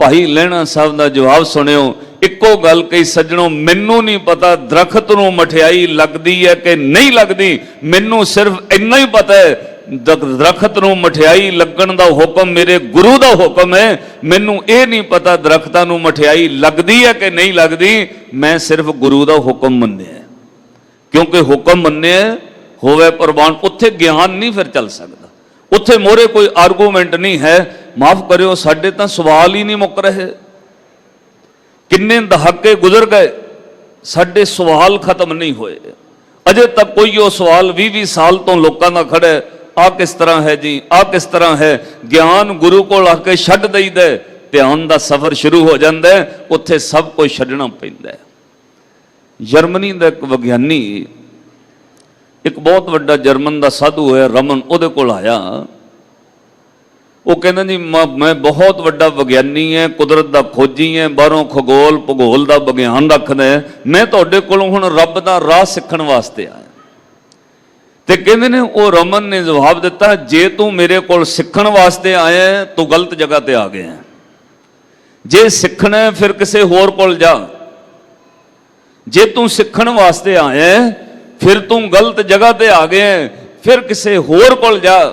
ਭਾਈ ਲਹਿਣਾ ਸਾਹਿਬ ਦਾ ਜਵਾਬ ਸੁਣਿਓ। ਇੱਕੋ ਗੱਲ ਕਹੀ ਸੱਜਣੋ, ਮੈਨੂੰ ਨਹੀਂ ਪਤਾ ਦਰਖਤ ਨੂੰ ਮਠਿਆਈ ਲੱਗਦੀ ਹੈ ਕਿ ਨਹੀਂ ਲੱਗਦੀ, ਮੈਨੂੰ ਸਿਰਫ ਇੰਨਾ ਹੀ ਪਤਾ ਹੈ ਦਰਖਤ ਨੂੰ ਮਠਿਆਈ ਲੱਗਣ ਦਾ ਹੁਕਮ ਮੇਰੇ ਗੁਰੂ ਦਾ ਹੁਕਮ ਹੈ। ਮੈਨੂੰ ਇਹ ਨਹੀਂ ਪਤਾ ਦਰਖਤਾਂ ਨੂੰ ਮਠਿਆਈ ਲੱਗਦੀ ਹੈ ਕਿ ਨਹੀਂ ਲੱਗਦੀ, ਮੈਂ ਸਿਰਫ ਗੁਰੂ ਦਾ ਹੁਕਮ ਮੰਨਿਆ। ਕਿਉਂਕਿ ਹੁਕਮ ਮੰਨਿਆ ਹੋਵੇ ਪ੍ਰਵਾਨ, ਉੱਥੇ ਗਿਆਨ ਨਹੀਂ ਫਿਰ ਚੱਲ ਸਕਦਾ, ਉੱਥੇ ਮੋਰੇ ਕੋਈ ਆਰਗੂਮੈਂਟ ਨਹੀਂ ਹੈ। ਮਾਫ ਕਰਿਓ, ਸਾਡੇ ਤਾਂ ਸਵਾਲ ਹੀ ਨਹੀਂ ਮੁੱਕ ਰਹੇ। ਕਿੰਨੇ ਦਹਾਕੇ ਗੁਜ਼ਰ ਗਏ, ਸਾਡੇ ਸਵਾਲ ਖਤਮ ਨਹੀਂ ਹੋਏ। ਅਜੇ ਤੱਕ ਕੋਈ ਉਹ ਸਵਾਲ 20-20 ਸਾਲ ਤੋਂ ਲੋਕਾਂ ਦਾ ਖੜਾ, ਆ ਕਿਸ ਤਰ੍ਹਾਂ ਹੈ ਜੀ, ਆ ਕਿਸ ਤਰ੍ਹਾਂ ਹੈ। ਗਿਆਨ ਗੁਰੂ ਕੋਲ ਆ ਕੇ ਛੱਡ ਦਈਦਾ, ਧਿਆਨ ਦਾ ਸਫ਼ਰ ਸ਼ੁਰੂ ਹੋ ਜਾਂਦਾ, ਉੱਥੇ ਸਭ ਕੁਝ ਛੱਡਣਾ ਪੈਂਦਾ। ਜਰਮਨੀ ਦਾ ਇੱਕ ਵਿਗਿਆਨੀ, ਇੱਕ ਬਹੁਤ ਵੱਡਾ ਜਰਮਨ ਦਾ ਸਾਧੂ ਹੋਇਆ ਰਮਨ, ਉਹਦੇ ਕੋਲ ਆਇਆ। ਉਹ ਕਹਿੰਦਾ ਜੀ ਮੈਂ ਬਹੁਤ ਵੱਡਾ ਵਿਗਿਆਨੀ ਹੈ, ਕੁਦਰਤ ਦਾ ਖੋਜੀ ਹੈ, ਬਾਹਰੋਂ ਖਗੋਲ ਭੂਗੋਲ ਦਾ ਵਿਗਿਆਨ ਰੱਖਦਾ, ਮੈਂ ਤੁਹਾਡੇ ਕੋਲੋਂ ਹੁਣ ਰੱਬ ਦਾ ਰਾਹ ਸਿੱਖਣ ਵਾਸਤੇ ਆਇਆ। ਤੇ ਕਹਿੰਦੇ ਨੇ ਉਹ ਰਮਨ ਨੇ ਜਵਾਬ ਦਿੱਤਾ, ਜੇ ਤੂੰ ਮੇਰੇ ਕੋਲ ਸਿੱਖਣ ਵਾਸਤੇ ਆਇਆ ਤੂੰ ਗਲਤ ਜਗ੍ਹਾ ਤੇ ਆ ਗਿਆ। ਜੇ ਸਿੱਖਣਾ ਫਿਰ ਕਿਸੇ ਹੋਰ ਕੋਲ ਜਾ। ਜੇ ਤੂੰ ਸਿੱਖਣ ਵਾਸਤੇ ਆਇਆ ਫਿਰ ਤੂੰ ਗਲਤ ਜਗ੍ਹਾ ਤੇ ਆ ਗਿਆ, ਫਿਰ ਕਿਸੇ ਹੋਰ ਕੋਲ ਜਾ।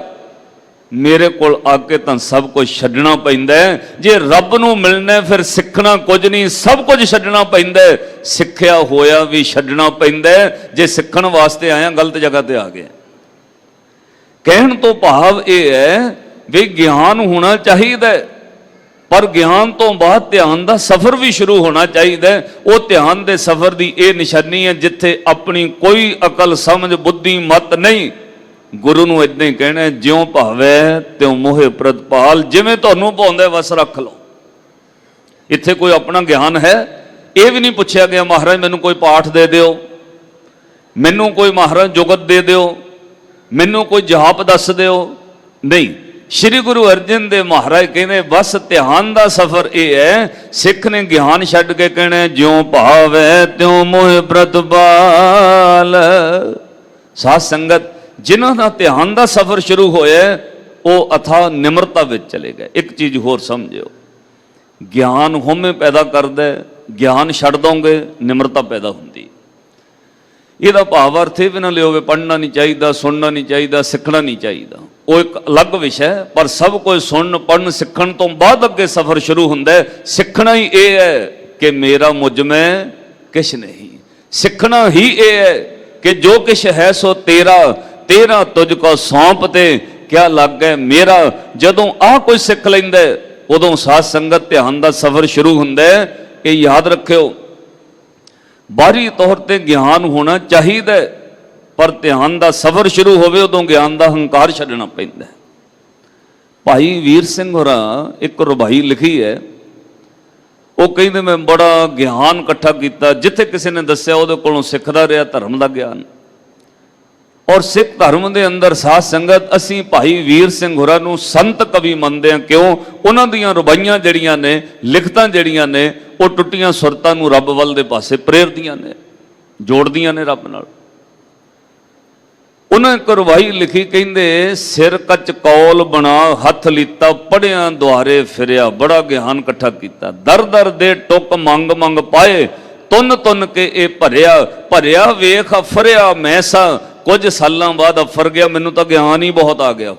ਮੇਰੇ ਕੋਲ ਆ ਕੇ ਤਾਂ ਸਭ ਕੁਝ ਛੱਡਣਾ ਪੈਂਦਾ। ਜੇ ਰੱਬ ਨੂੰ ਮਿਲਣਾ ਫਿਰ ਸਿੱਖਣਾ ਕੁਝ ਨਹੀਂ, ਸਭ ਕੁਝ ਛੱਡਣਾ ਪੈਂਦਾ। ਸਿੱਖਿਆ ਹੋਇਆ ਵੀ ਛੱਡਣਾ ਪੈਂਦਾ ਜੇ ਸਿੱਖਣ ਵਾਸਤੇ ਆਇਆ ਗਲਤ ਜਗ੍ਹਾ ਤੇ ਆ ਗਿਆ। ਕਹਿਣ ਤੋਂ ਭਾਵ ਇਹ ਹੈ ਵੀ ਗਿਆਨ ਹੋਣਾ ਚਾਹੀਦਾ, ਪਰ ਗਿਆਨ ਤੋਂ ਬਾਅਦ ਧਿਆਨ ਦਾ ਸਫ਼ਰ ਵੀ ਸ਼ੁਰੂ ਹੋਣਾ ਚਾਹੀਦਾ। ਉਹ ਧਿਆਨ ਦੇ ਸਫ਼ਰ ਦੀ ਇਹ ਨਿਸ਼ਾਨੀ ਹੈ ਜਿੱਥੇ ਆਪਣੀ ਕੋਈ ਅਕਲ ਸਮਝ ਬੁੱਧੀ ਮਤ ਨਹੀਂ। ਗੁਰੂ ਨੂੰ ਇਦਾਂ ਹੀ ਕਹਿਣਾ, ਜਿਉਂ ਭਾਵੈ ਤਿਉਂ ਮੋਹਿ ਪ੍ਰਤਪਾਲ। ਜਿਵੇਂ ਤੁਹਾਨੂੰ ਭਾਉਂਦਾ ਵਸ ਰੱਖ ਲਓ। ਇੱਥੇ ਕੋਈ ਆਪਣਾ ਗਿਆਨ ਹੈ, ਇਹ ਵੀ ਨਹੀਂ ਪੁੱਛਿਆ ਗਿਆ ਮਹਾਰਾਜ ਮੈਨੂੰ ਕੋਈ ਪਾਠ ਦੇ ਦਿਓ, ਮੈਨੂੰ ਕੋਈ ਮਹਾਰਾਜ ਜੁਗਤ ਦੇ ਦਿਓ, ਮੈਨੂੰ ਕੋਈ ਜਾਪ ਦੱਸ ਦਿਓ। ਨਹੀਂ, ਸ਼੍ਰੀ ਗੁਰੂ ਅਰਜਨ ਦੇਵ ਮਹਾਰਾਜ ਕਹਿੰਦੇ ਬਸ ਧਿਆਨ ਦਾ ਸਫ਼ਰ ਇਹ ਹੈ। ਸਿੱਖ ਨੇ ਗਿਆਨ ਛੱਡ ਕੇ ਕਹਿਣਾ, ਜਿਉਂ ਭਾਵੈ ਤਿਉਂ ਮੋਹਿ ਪ੍ਰਤਪਾਲ। ਸਾਧ ਸੰਗਤ ਜਿਨ੍ਹਾਂ ਦਾ ਧਿਆਨ ਦਾ ਸਫ਼ਰ ਸ਼ੁਰੂ ਹੋਇਆ ਉਹ ਅਥਾਹ ਨਿਮਰਤਾ ਵਿੱਚ ਚਲੇ ਗਏ। ਇੱਕ ਚੀਜ਼ ਹੋਰ ਸਮਝਿਓ, ਗਿਆਨ ਹਉਮੈ ਪੈਦਾ ਕਰਦਾ, ਗਿਆਨ ਛੱਡ ਦੋਗੇ ਨਿਮਰਤਾ ਪੈਦਾ ਹੁੰਦੀ। ਇਹਦਾ ਭਾਵ ਅਰਥ ਇਹ ਵੀ ਨਾ ਲਿਓਗੇ ਪੜ੍ਹਨਾ ਨਹੀਂ ਚਾਹੀਦਾ, ਸੁਣਨਾ ਨਹੀਂ ਚਾਹੀਦਾ, ਸਿੱਖਣਾ ਨਹੀਂ ਚਾਹੀਦਾ, ਉਹ ਇੱਕ ਅਲੱਗ ਵਿਸ਼ਾ ਹੈ। ਪਰ ਸਭ ਕੁਝ ਸੁਣਨ ਪੜ੍ਹਨ ਸਿੱਖਣ ਤੋਂ ਬਾਅਦ ਅੱਗੇ ਸਫ਼ਰ ਸ਼ੁਰੂ ਹੁੰਦਾ ਹੈ। ਸਿੱਖਣਾ ਹੀ ਇਹ ਹੈ ਕਿ ਮੇਰਾ ਮੁਝ ਮੈਂ ਕਿਛ ਨਹੀਂ। ਸਿੱਖਣਾ ਹੀ ਇਹ ਹੈ ਕਿ ਜੋ ਕਿਛ ਹੈ ਸੋ ਤੇਰਾ, ਤੇਰਾ ਤੁਝ ਕੋ ਸੌਂਪ ਤੇ ਕਿਆ ਲੱਗੇ ਮੇਰਾ। ਜਦੋਂ ਆਹ ਕੋਈ ਸਿੱਖ ਲੈਂਦਾ ਉਦੋਂ ਸਾਧ ਸੰਗਤ ਧਿਆਨ ਦਾ ਸਫ਼ਰ ਸ਼ੁਰੂ ਹੁੰਦਾ। ਇਹ ਯਾਦ ਰੱਖਿਓ, ਬਾਹਰੀ ਤੌਰ ਤੇ ਗਿਆਨ ਹੋਣਾ ਚਾਹੀਦਾ, ਪਰ ਧਿਆਨ ਦਾ ਸਫ਼ਰ ਸ਼ੁਰੂ ਹੋਵੇ ਉਦੋਂ ਗਿਆਨ ਦਾ ਹੰਕਾਰ ਛੱਡਣਾ ਪੈਂਦਾ। ਭਾਈ ਵੀਰ ਸਿੰਘ ਹੋਰਾਂ ਇੱਕ ਰਬਾਈ ਲਿਖੀ ਹੈ, ਉਹ ਕਹਿੰਦੇ ਮੈਂ ਬੜਾ ਗਿਆਨ ਇਕੱਠਾ ਕੀਤਾ, ਜਿੱਥੇ ਕਿਸੇ ਨੇ ਦੱਸਿਆ ਉਹਦੇ ਕੋਲੋਂ ਸਿੱਖਦਾ ਰਿਹਾ ਧਰਮ ਦਾ ਗਿਆਨ। ਔਰ ਸਿੱਖ ਧਰਮ ਦੇ ਅੰਦਰ ਸਾਧ ਸੰਗਤ ਅਸੀਂ ਭਾਈ ਵੀਰ ਸਿੰਘ ਹੋਰਾਂ ਨੂੰ ਸੰਤ ਕਵੀ ਮੰਨਦੇ ਹਾਂ। ਕਿਉਂ? ਉਹਨਾਂ ਦੀਆਂ ਰੁਬਾਈਆਂ ਜਿਹੜੀਆਂ ਨੇ, ਲਿਖਤਾਂ ਜਿਹੜੀਆਂ ਨੇ, ਉਹ ਟੁੱਟੀਆਂ ਸੁਰਤਾਂ ਨੂੰ ਰੱਬ ਵੱਲ ਦੇ ਪਾਸੇ ਪ੍ਰੇਰਦੀਆਂ ਨੇ, ਜੋੜਦੀਆਂ ਨੇ ਰੱਬ ਨਾਲ। ਉਹਨਾਂ ਇੱਕ ਰਵਾਈ ਲਿਖੀ, ਕਹਿੰਦੇ ਸਿਰ ਕੱਚ ਕੌਲ ਬਣਾ ਹੱਥ ਲੀਤਾ, ਪੜਿਆਂ ਦੁਆਰੇ ਫਿਰਿਆ, ਬੜਾ ਗਿਆਨ ਇਕੱਠਾ ਕੀਤਾ। ਦਰ ਦਰ ਦੇ ਟੁੱਕ ਮੰਗ ਮੰਗ ਪਾਏ, ਤੁੰਨ ਤੁੰਨ ਕੇ ਇਹ ਭਰਿਆ, ਭਰਿਆ ਵੇਖ ਅਫਰਿਆ ਮੈਸਾ, ਕੁਝ ਸਾਲਾਂ ਬਾਅਦ ਅਫਰ ਗਿਆ, ਮੈਨੂੰ ਤਾਂ ਗਿਆਨ ਹੀ ਬਹੁਤ ਆ ਗਿਆ।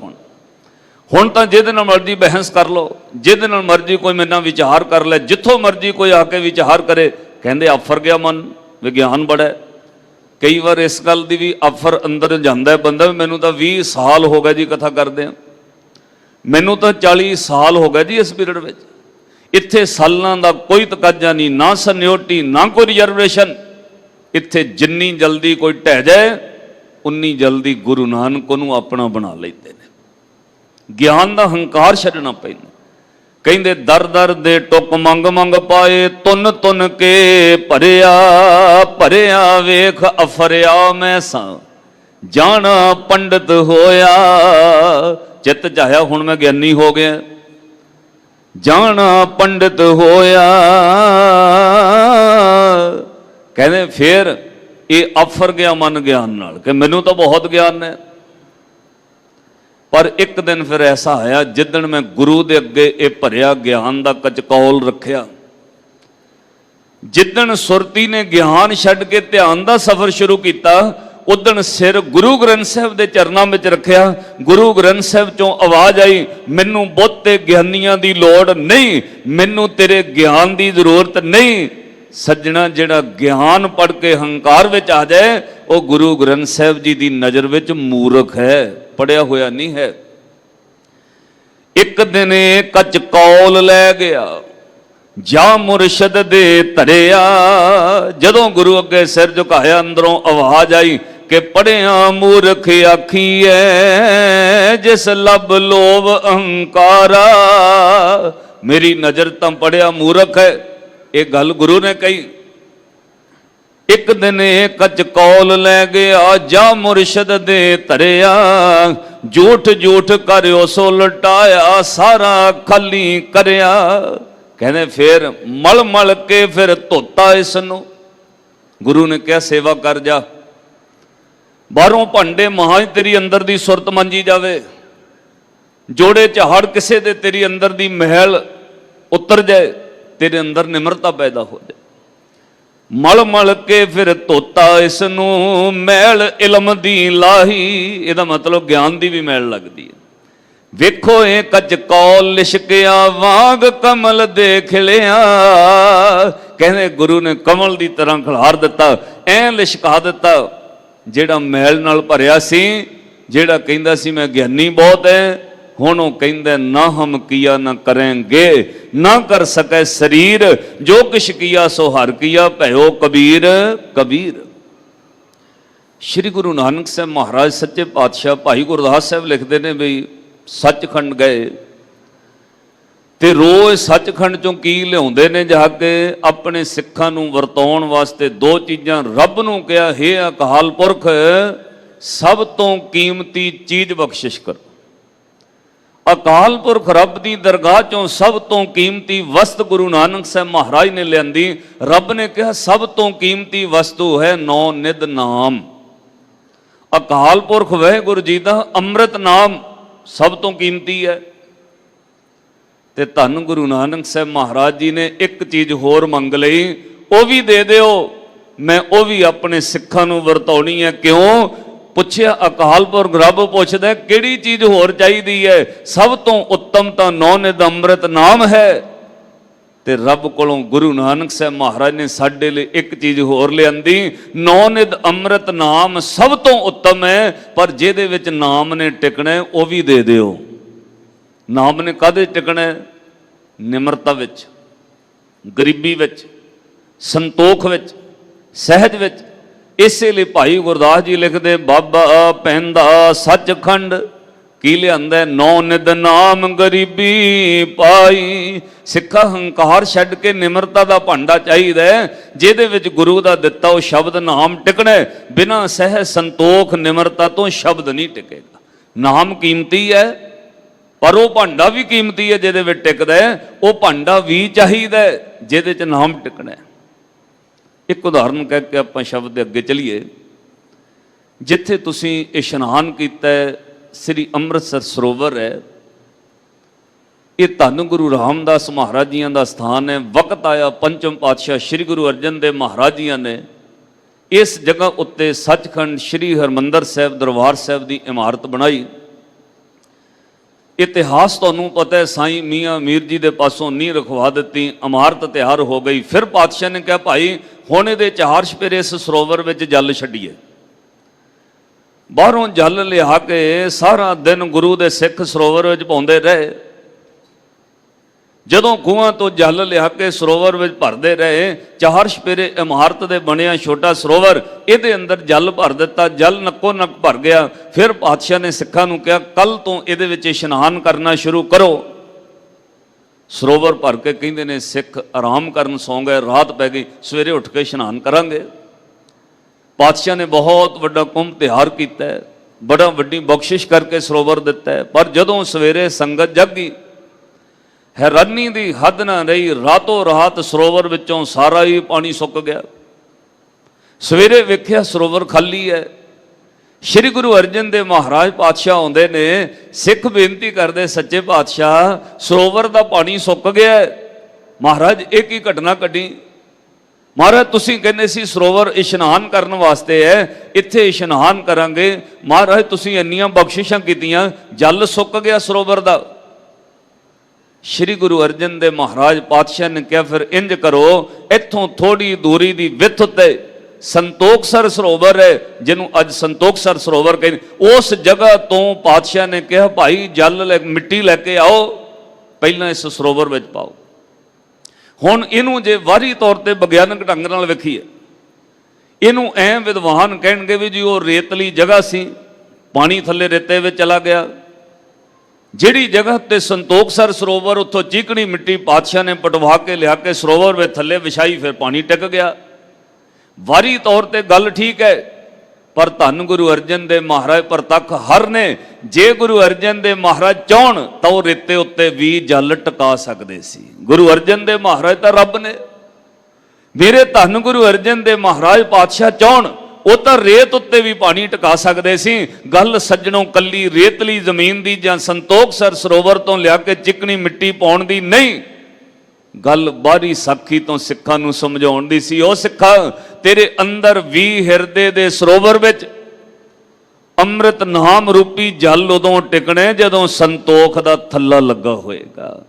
ਹੁਣ ਤਾਂ ਜਿਹਦੇ ਨਾਲ ਮਰਜ਼ੀ ਬਹਿਸ ਕਰ ਲਓ, ਜਿਹਦੇ ਨਾਲ ਮਰਜ਼ੀ ਕੋਈ ਮੇਰੇ ਨਾਲ ਵਿਚਾਰ ਕਰ ਲੈ, ਜਿੱਥੋਂ ਮਰਜ਼ੀ ਕੋਈ ਆ ਕੇ ਵਿਚਾਰ ਕਰੇ, ਕਹਿੰਦੇ ਅਫਰ ਗਿਆ ਮਨ, ਵਿਗਿਆਨ ਬੜਾ ਹੈ। ਕਈ ਵਾਰ ਇਸ ਗੱਲ ਦੀ ਵੀ ਅਫਰ ਅੰਦਰ ਜਾਂਦਾ ਬੰਦਾ, ਮੈਨੂੰ ਤਾਂ 20 ਸਾਲ ਹੋ ਗਏ ਜੀ ਕਥਾ ਕਰਦੇ ਆ, ਮੈਨੂੰ ਤਾਂ 40 ਸਾਲ ਹੋ ਗਏ ਜੀ ਇਸ ਪੀਰੀਅਡ ਵਿੱਚ। ਇੱਥੇ ਸਾਲਾਂ ਦਾ ਕੋਈ ਤਕਾਜ਼ਾ ਨਹੀਂ, ਨਾ ਸਨਿਓਰਟੀ, ਨਾ ਕੋਈ ਰਿਜ਼ਰਵੇਸ਼ਨ। ਇੱਥੇ ਜਿੰਨੀ ਜਲਦੀ ਕੋਈ ਢਹਿ ਜਾਏ ਉਨੀ ਜਲਦੀ ਗੁਰੂ ਨਾਨਕ ਨੂੰ ਆਪਣਾ ਬਣਾ ਲੈਂਦੇ ਨੇ। ਗਿਆਨ ਦਾ ਹੰਕਾਰ ਛੱਡਣਾ ਪੈਂਦਾ। ਕਹਿੰਦੇ ਦਰ ਦਰ ਦੇ ਟੁੱਕ ਮੰਗ ਮੰਗ ਪਾਏ, ਤੁੰਨ ਤੁੰਨ ਕੇ ਭਰਿਆ, ਭਰਿਆ ਵੇਖ ਅਫਰਿਆ ਮੈਸਾਂ, ਜਾਣਾ ਪੰਡਤ ਹੋਇਆ। ਚਿੱਤ ਚਾਹਿਆ ਹੁਣ ਮੈਂ ਗਿਆਨੀ ਹੋ ਗਿਆ, ਜਾਣਾ ਪੰਡਤ ਹੋਇਆ। ਕਹਿੰਦੇ ਫਿਰ ਇਹ ਅਫਰ ਗਿਆ ਮਨ ਗਿਆਨ ਨਾਲ, ਕਿ ਮੈਨੂੰ ਤਾਂ ਬਹੁਤ ਗਿਆਨ ਹੈ। ਪਰ ਇੱਕ ਦਿਨ ਫਿਰ ਐਸਾ ਆਇਆ, ਜਿੱਦਣ ਮੈਂ ਗੁਰੂ ਦੇ ਅੱਗੇ ਇਹ ਭਰਿਆ ਗਿਆਨ ਦਾ ਕਚਕੌਲ ਰੱਖਿਆ, ਜਿੱਦਣ ਸੁਰਤੀ ਨੇ ਗਿਆਨ ਛੱਡ ਕੇ ਧਿਆਨ ਦਾ ਸਫ਼ਰ ਸ਼ੁਰੂ ਕੀਤਾ, ਉਦਣ ਸਿਰ ਗੁਰੂ ਗ੍ਰੰਥ ਸਾਹਿਬ ਦੇ ਚਰਨਾਂ ਵਿੱਚ ਰੱਖਿਆ। ਗੁਰੂ ਗ੍ਰੰਥ ਸਾਹਿਬ ਚੋਂ ਆਵਾਜ਼ ਆਈ, ਮੈਨੂੰ ਬਹੁਤੇ ਗਿਆਨੀਆਂ ਦੀ ਲੋੜ ਨਹੀਂ, ਮੈਨੂੰ ਤੇਰੇ ਗਿਆਨ ਦੀ ਜ਼ਰੂਰਤ ਨਹੀਂ। ਸੱਜਣਾ, ਜਿਹੜਾ ਗਿਆਨ ਪੜ੍ਹ ਕੇ ਹੰਕਾਰ ਵਿੱਚ ਆ ਜਾਏ, ਉਹ ਗੁਰੂ ਗ੍ਰੰਥ ਸਾਹਿਬ ਜੀ ਦੀ ਨਜ਼ਰ ਵਿੱਚ ਮੂਰਖ ਹੈ, ਪੜਿਆ ਹੋਇਆ ਨਹੀਂ ਹੈ। ਇੱਕ ਦਿਨ ਕੱਚ ਕੌਲ ਲੈ ਗਿਆ, ਜਾ ਮੁਰਸ਼ਦ ਦੇ ਧਰਿਆ। ਜਦੋਂ ਗੁਰੂ ਅੱਗੇ ਸਿਰ ਝੁਕਾਇਆ, ਅੰਦਰੋਂ ਆਵਾਜ਼ ਆਈ ਕਿ ਪੜਿਆ ਮੂਰਖ ਆਖੀਐ, ਜਿਸ ਲੱਭ ਲੋਭ ਅਹੰਕਾਰਾ। ਮੇਰੀ ਨਜ਼ਰ ਤਾਂ ਪੜਿਆ ਮੂਰਖ ਹੈ, ਇਹ ਗੱਲ ਗੁਰੂ ਨੇ ਕਹੀ। ਇੱਕ ਦਿਨ ਕੱਚ ਕੌਲ ਲੈ ਗਿਆ, ਜਾ ਮੁਰਸ਼ਦ ਦੇ ਧਰਿਆ। ਝੂਠ ਝੂਠ ਕਰਿਓ ਸੋ ਲਟਾਇਆ, ਸਾਰਾ ਖਾਲੀ ਕਰਿਆ। ਕਹਿੰਦੇ ਫਿਰ ਮਲ ਮਲ ਕੇ ਫਿਰ ਧੋਤਾ ਇਸ ਨੂੰ। ਗੁਰੂ ਨੇ ਕਿਹਾ ਸੇਵਾ ਕਰ ਜਾ, ਬਾਹਰੋਂ ਭਾਂਡੇ ਮਹਾਂ ਤੇਰੀ ਅੰਦਰ ਦੀ ਸੁਰਤ ਮੰਜੀ ਜਾਵੇ, ਜੋੜੇ ਝਾੜ ਕਿਸੇ ਦੇ ਤੇਰੀ ਅੰਦਰ ਦੀ ਮਹਿਲ ਉਤਰ ਜਾਏ, ਤੇਰੇ ਅੰਦਰ ਨਿਮਰਤਾ ਪੈਦਾ ਹੋ ਜਾਏ। ਮਲ ਮਲ ਕੇ ਫਿਰ ਧੋਤਾ ਇਸ ਨੂੰ, ਮੈਲ ਇਲਮ ਦੀ ਲਾਹੀ। ਇਹਦਾ ਮਤਲਬ ਗਿਆਨ ਦੀ ਵੀ ਮੈਲ ਲੱਗਦੀ ਹੈ। ਵੇਖੋ ਇਹ ਕੱਚ ਕੌਲ ਲਿਸ਼ਕਿਆ, ਵਾਂਗ ਕਮਲ ਦੇ ਖਿਲਿਆ। ਕਹਿੰਦੇ ਗੁਰੂ ਨੇ ਕਮਲ ਦੀ ਤਰ੍ਹਾਂ ਖਿਲਾਰ ਦਿੱਤਾ, ਐ ਲਿਸ਼ਕਾ ਦਿੱਤਾ। ਜਿਹੜਾ ਮੈਲ ਨਾਲ ਭਰਿਆ ਸੀ, ਜਿਹੜਾ ਕਹਿੰਦਾ ਸੀ ਮੈਂ ਗਿਆਨੀ ਬਹੁਤ ਹੈ, ਹੁਣ ਉਹ ਕਹਿੰਦਾ ਨਾ ਹਮ ਕੀਆ ਨਾ ਕਰਾਂਗੇ, ਨਾ ਕਰ ਸਕੇ ਸਰੀਰ, ਜੋ ਕਿਛ ਕੀਆ ਸੋ ਹਰ ਕੀਆ, ਭਇਓ ਕਬੀਰ ਕਬੀਰ। ਸ਼੍ਰੀ ਗੁਰੂ ਨਾਨਕ ਸਾਹਿਬ ਮਹਾਰਾਜ ਸੱਚੇ ਪਾਤਸ਼ਾਹ ਭਾਈ ਗੁਰਦਾਸ ਸਾਹਿਬ ਲਿਖਦੇ ਨੇ ਵੀ ਸੱਚਖੰਡ ਗਏ ਤੇ ਰੋਜ਼ ਸੱਚਖੰਡ ਚੋਂ ਕੀ ਲਿਆਉਂਦੇ ਨੇ ਜਾ ਕੇ, ਆਪਣੇ ਸਿੱਖਾਂ ਨੂੰ ਵਰਤਾਉਣ ਵਾਸਤੇ ਦੋ ਚੀਜ਼ਾਂ। ਰੱਬ ਨੂੰ ਕਿਹਾ, ਹੇ ਅਕਾਲ ਪੁਰਖ, ਸਭ ਤੋਂ ਕੀਮਤੀ ਚੀਜ਼ ਬਖਸ਼ਿਸ਼ ਕਰ। ਅਕਾਲ ਪੁਰਖ ਰੱਬ ਦੀ ਦਰਗਾਹ ਚੋਂ ਸਭ ਤੋਂ ਕੀਮਤੀ ਵਸਤ ਗੁਰੂ ਨਾਨਕ ਸਾਹਿਬ ਮਹਾਰਾਜ ਨੇ ਲਿਆਂਦੀ। ਰੱਬ ਨੇ ਕਿਹਾ ਸਭ ਤੋਂ ਕੀਮਤੀ ਵਸਤੂ ਹੈ ਨੌ ਨਿਧ ਨਾਮ। ਅਕਾਲ ਪੁਰਖ ਵਾਹਿਗੁਰੂ ਜੀ ਦਾ ਅੰਮ੍ਰਿਤ ਨਾਮ ਸਭ ਤੋਂ ਕੀਮਤੀ ਹੈ। ਤੇ ਧੰਨ ਗੁਰੂ ਨਾਨਕ ਸਾਹਿਬ ਮਹਾਰਾਜ ਜੀ ਨੇ ਇੱਕ ਚੀਜ਼ ਹੋਰ ਮੰਗ ਲਈ, ਉਹ ਵੀ ਦੇ ਦਿਓ, ਮੈਂ ਉਹ ਵੀ ਆਪਣੇ ਸਿੱਖਾਂ ਨੂੰ ਵਰਤਾਉਣੀ ਹੈ। ਕਿਉਂ ਪੁੱਛਿਆ? ਅਕਾਲ ਪੁਰਖ ਰੱਬ ਪੁੱਛਦਾ ਕਿਹੜੀ ਚੀਜ਼ ਹੋਰ ਚਾਹੀਦੀ ਹੈ? ਸਭ ਤੋਂ ਉੱਤਮ ਤਾਂ ਨੌ ਨਿਧ ਅੰਮ੍ਰਿਤ ਨਾਮ ਹੈ। ਤੇ ਰੱਬ ਕੋਲੋਂ ਗੁਰੂ ਨਾਨਕ ਸਾਹਿਬ ਮਹਾਰਾਜ ਨੇ ਸਾਡੇ ਲਈ ਇੱਕ ਚੀਜ਼ ਹੋਰ ਲਿਆਂਦੀ, ਨੌ ਨਿਧ ਅੰਮ੍ਰਿਤ ਨਾਮ ਸਭ ਤੋਂ ਉੱਤਮ ਹੈ, ਪਰ ਜਿਹਦੇ ਵਿੱਚ ਨਾਮ ਨੇ ਟਿਕਣਾ ਉਹ ਵੀ ਦੇ ਦਿਓ। ਨਾਮ ਨੇ ਕਾਹਦੇ ਟਿਕਣਾ? ਨਿਮਰਤਾ ਵਿੱਚ, ਗਰੀਬੀ ਵਿੱਚ, ਸੰਤੋਖ ਵਿੱਚ, ਸਹਿਜ ਵਿੱਚ। ਇਸੇ ਲਈ ਭਾਈ ਗੁਰਦਾਸ ਜੀ ਲਿਖਦੇ, ਬਾਬਾ ਪੈਂਦਾ ਸੱਚਖੰਡ ਕੀ ਲਿਆਂਦਾ? ਨੌ ਨਿਦ ਨਾਮ ਗਰੀਬੀ ਪਾਈ। ਸਿੱਖਾ ਹੰਕਾਰ ਛੱਡ ਕੇ ਨਿਮਰਤਾ ਦਾ ਭਾਂਡਾ ਚਾਹੀਦਾ ਜਿਹਦੇ ਵਿੱਚ ਗੁਰੂ ਦਾ ਦਿੱਤਾ ਉਹ ਸ਼ਬਦ ਨਾਮ ਟਿਕਣਾ। ਬਿਨਾਂ ਸਹਿ ਸੰਤੋਖ ਨਿਮਰਤਾ ਤੋਂ ਸ਼ਬਦ ਨਹੀਂ ਟਿਕੇਗਾ। ਨਾਮ ਕੀਮਤੀ ਹੈ ਪਰ ਉਹ ਭਾਂਡਾ ਵੀ ਕੀਮਤੀ ਹੈ ਜਿਹਦੇ ਵਿੱਚ ਟਿਕਦਾ। ਉਹ ਭਾਂਡਾ ਵੀ ਚਾਹੀਦਾ ਜਿਹਦੇ 'ਚ ਨਾਮ ਟਿਕਣਾ। ਇੱਕ ਉਦਾਹਰਨ ਕਹਿ ਕੇ ਆਪਾਂ ਸ਼ਬਦ ਦੇ ਅੱਗੇ ਚਲੀਏ। ਜਿੱਥੇ ਤੁਸੀਂ ਇਸ਼ਨਾਨ ਕੀਤਾ ਸ੍ਰੀ ਅੰਮ੍ਰਿਤਸਰ ਸਰੋਵਰ ਹੈ, ਇਹ ਧੰਨ ਗੁਰੂ ਰਾਮਦਾਸ ਮਹਾਰਾਜ ਜੀਆਂ ਦਾ ਸਥਾਨ ਹੈ। ਵਕਤ ਆਇਆ ਪੰਚਮ ਪਾਤਸ਼ਾਹ ਸ੍ਰੀ ਗੁਰੂ ਅਰਜਨ ਦੇਵ ਮਹਾਰਾਜ ਜੀਆਂ ਨੇ ਇਸ ਜਗ੍ਹਾ ਉੱਤੇ ਸੱਚਖੰਡ ਸ੍ਰੀ ਹਰਿਮੰਦਰ ਸਾਹਿਬ ਦਰਬਾਰ ਸਾਹਿਬ ਦੀ ਇਮਾਰਤ ਬਣਾਈ। ਇਤਿਹਾਸ ਤੁਹਾਨੂੰ ਪਤਾ ਹੈ, ਸਾਈਂ ਮੀਆਂ ਮੀਰ ਜੀ ਦੇ ਪਾਸੋਂ ਨੀਂਹ ਰਖਵਾ ਦਿੱਤੀ, ਇਮਾਰਤ ਤਿਆਰ ਹੋ ਗਈ। ਫਿਰ ਪਾਤਸ਼ਾਹ ਨੇ ਕਿਹਾ ਭਾਈ ਹੁਣ ਇਹਦੇ 4 ਚੁਫੇਰੇ ਇਸ ਸਰੋਵਰ ਵਿੱਚ ਜਲ ਛੱਡੀਏ। ਬਾਹਰੋਂ ਜਲ ਲਿਆ ਕੇ ਸਾਰਾ ਦਿਨ ਗੁਰੂ ਦੇ ਸਿੱਖ ਸਰੋਵਰ ਵਿੱਚ ਪਾਉਂਦੇ ਰਹੇ। ਜਦੋਂ ਖੂਹਾਂ ਤੋਂ ਜਲ ਲਿਆ ਕੇ ਸਰੋਵਰ ਵਿੱਚ ਭਰਦੇ ਰਹੇ, 4 ਚੁਫੇਰੇ ਇਮਾਰਤ ਦੇ ਬਣਿਆ ਛੋਟਾ ਸਰੋਵਰ, ਇਹਦੇ ਅੰਦਰ ਜਲ ਭਰ ਦਿੱਤਾ। ਜਲ ਨੱਕੋ ਨੱਕ ਭਰ ਗਿਆ। ਫਿਰ ਪਾਤਸ਼ਾਹ ਨੇ ਸਿੱਖਾਂ ਨੂੰ ਕਿਹਾ ਕੱਲ ਤੋਂ ਇਹਦੇ ਵਿੱਚ ਇਸ਼ਨਾਨ ਕਰਨਾ ਸ਼ੁਰੂ ਕਰੋ। ਸਰੋਵਰ ਭਰ ਕੇ ਕਹਿੰਦੇ ਨੇ ਸਿੱਖ ਆਰਾਮ ਕਰਨ ਸੌਂ ਗਏ। ਰਾਤ ਪੈ ਗਈ, ਸਵੇਰੇ ਉੱਠ ਕੇ ਇਸ਼ਨਾਨ ਕਰਾਂਗੇ। ਪਾਤਸ਼ਾਹ ਨੇ ਬਹੁਤ ਵੱਡਾ ਕੁੰਭ ਤਿਆਰ ਕੀਤਾ, ਬੜਾ ਵੱਡੀ ਬਖਸ਼ਿਸ਼ ਕਰਕੇ ਸਰੋਵਰ ਦਿੱਤਾ। ਪਰ ਜਦੋਂ ਸਵੇਰੇ ਸੰਗਤ ਜਾਗੀ, ਹੈਰਾਨੀ ਦੀ ਹੱਦ ਨਾ ਰਹੀ। ਰਾਤੋਂ ਰਾਤ ਸਰੋਵਰ ਵਿੱਚੋਂ ਸਾਰਾ ਹੀ ਪਾਣੀ ਸੁੱਕ ਗਿਆ। ਸਵੇਰੇ ਵੇਖਿਆ ਸਰੋਵਰ ਖਾਲੀ ਹੈ। ਸ੍ਰੀ ਗੁਰੂ ਅਰਜਨ ਦੇਵ ਮਹਾਰਾਜ ਪਾਤਸ਼ਾਹ ਆਉਂਦੇ ਨੇ, ਸਿੱਖ ਬੇਨਤੀ ਕਰਦੇ ਸੱਚੇ ਪਾਤਸ਼ਾਹ ਸਰੋਵਰ ਦਾ ਪਾਣੀ ਸੁੱਕ ਗਿਆ। ਮਹਾਰਾਜ ਇਹ ਕੀ ਘਟਨਾ ਘਟੀ? ਮਹਾਰਾਜ ਤੁਸੀਂ ਕਹਿੰਦੇ ਸੀ ਸਰੋਵਰ ਇਸ਼ਨਾਨ ਕਰਨ ਵਾਸਤੇ ਹੈ, ਇੱਥੇ ਇਸ਼ਨਾਨ ਕਰਾਂਗੇ। ਮਹਾਰਾਜ ਤੁਸੀਂ ਇੰਨੀਆਂ ਬਖਸ਼ਿਸ਼ਾਂ ਕੀਤੀਆਂ, ਜਲ ਸੁੱਕ ਗਿਆ ਸਰੋਵਰ ਦਾ। ਸ੍ਰੀ ਗੁਰੂ ਅਰਜਨ ਦੇਵ ਮਹਾਰਾਜ ਪਾਤਸ਼ਾਹ ਨੇ ਕਿਹਾ ਫਿਰ ਇੰਜ ਕਰੋ, ਇੱਥੋਂ ਥੋੜੀ ਦੂਰੀ ਦੀ ਵਿੱਥ ਉੱਤੇ ਸੰਤੋਖਸਰ ਸਰੋਵਰ ਹੈ, ਜਿਹਨੂੰ ਅੱਜ ਸੰਤੋਖਸਰ ਸਰੋਵਰ ਕਹਿੰਦੇ। ਉਸ ਜਗ੍ਹਾ ਤੋਂ ਪਾਤਸ਼ਾਹ ਨੇ ਕਿਹਾ ਭਾਈ ਜਲ ਮਿੱਟੀ ਲੈ ਕੇ ਆਓ, ਪਹਿਲਾਂ ਇਸ ਸਰੋਵਰ ਵਿੱਚ ਪਾਓ। ਹੁਣ ਇਹਨੂੰ ਜੇ ਵਾਰੀ ਤੌਰ ਤੇ ਵਿਗਿਆਨਕ ਢੰਗ ਨਾਲ ਵੇਖੀਏ, ਇਹਨੂੰ ਐ ਵਿਦਵਾਨ ਕਹਿਣਗੇ ਵੀ ਜੀ ਉਹ ਰੇਤਲੀ ਜਗ੍ਹਾ ਸੀ, ਪਾਣੀ ਥੱਲੇ ਰੇਤੇ ਵਿੱਚ ਚਲਾ ਗਿਆ। ਜਿਹੜੀ ਜਗ੍ਹਾ ਤੇ ਸੰਤੋਖਸਰ ਸਰੋਵਰ, ਉੱਥੋਂ ਚੀਕਣੀ ਮਿੱਟੀ ਪਾਤਸ਼ਾਹ ਨੇ ਪਟਵਾ ਕੇ ਲਿਆ ਕੇ ਸਰੋਵਰ ਵਿੱਚ ਥੱਲੇ ਵਿਛਾਈ, ਫਿਰ ਪਾਣੀ ਟਿਕ ਗਿਆ। ਵਾਰੀ ਤੌਰ ਤੇ ਗੱਲ ਠੀਕ ਹੈ, ਪਰ ਧੰਨ ਗੁਰੂ ਅਰਜਨ ਦੇਵ ਮਹਾਰਾਜ ਪ੍ਰਤੱਖ ਹਰ ਨੇ। ਜੇ ਗੁਰੂ ਅਰਜਨ ਦੇਵ ਮਹਾਰਾਜ ਚਾਹਣ ਤਾਂ ਉਹ ਰੇਤੇ ਉੱਤੇ ਵੀ ਜਲ ਟਿਕਾ ਸਕਦੇ ਸੀ। ਗੁਰੂ ਅਰਜਨ ਦੇਵ ਮਹਾਰਾਜ ਤਾਂ ਰੱਬ ਨੇ। ਮੇਰੇ ਧੰਨ ਗੁਰੂ ਅਰਜਨ ਦੇਵ ਮਹਾਰਾਜ ਪਾਤਸ਼ਾਹ ਚਾਹਣ ਉਹ ਤਾਂ ਰੇਤ ਉੱਤੇ ਵੀ ਪਾਣੀ ਟਿਕਾ ਸਕਦੇ ਸੀ। ਗੱਲ ਸੱਜਣੋਂ ਕੱਲੀ ਰੇਤਲੀ ਜ਼ਮੀਨ ਦੀ ਜਾਂ ਸੰਤੋਖਸਰ ਸਰੋਵਰ ਤੋਂ ਲਿਆ ਕੇ ਚਿਕਨੀ ਮਿੱਟੀ ਪਾਉਣ ਦੀ ਨਹੀਂ, ਗੱਲ ਬਾਹਰੀ ਸਾਖੀ ਤੋਂ ਸਿੱਖਾਂ ਨੂੰ ਸਮਝਾਉਣ ਦੀ ਸੀ। ਉਹ ਸਿੱਖਾ ਤੇਰੇ ਅੰਦਰ ਵੀ ਹਿਰਦੇ ਦੇ ਸਰੋਵਰ ਵਿੱਚ ਅੰਮ੍ਰਿਤ ਨਾਮ ਰੂਪੀ ਜਲ ਉਦੋਂ ਟਿਕਣੇ ਜਦੋਂ ਸੰਤੋਖ ਦਾ ਥੱਲਾ ਲੱਗਾ ਹੋਏਗਾ।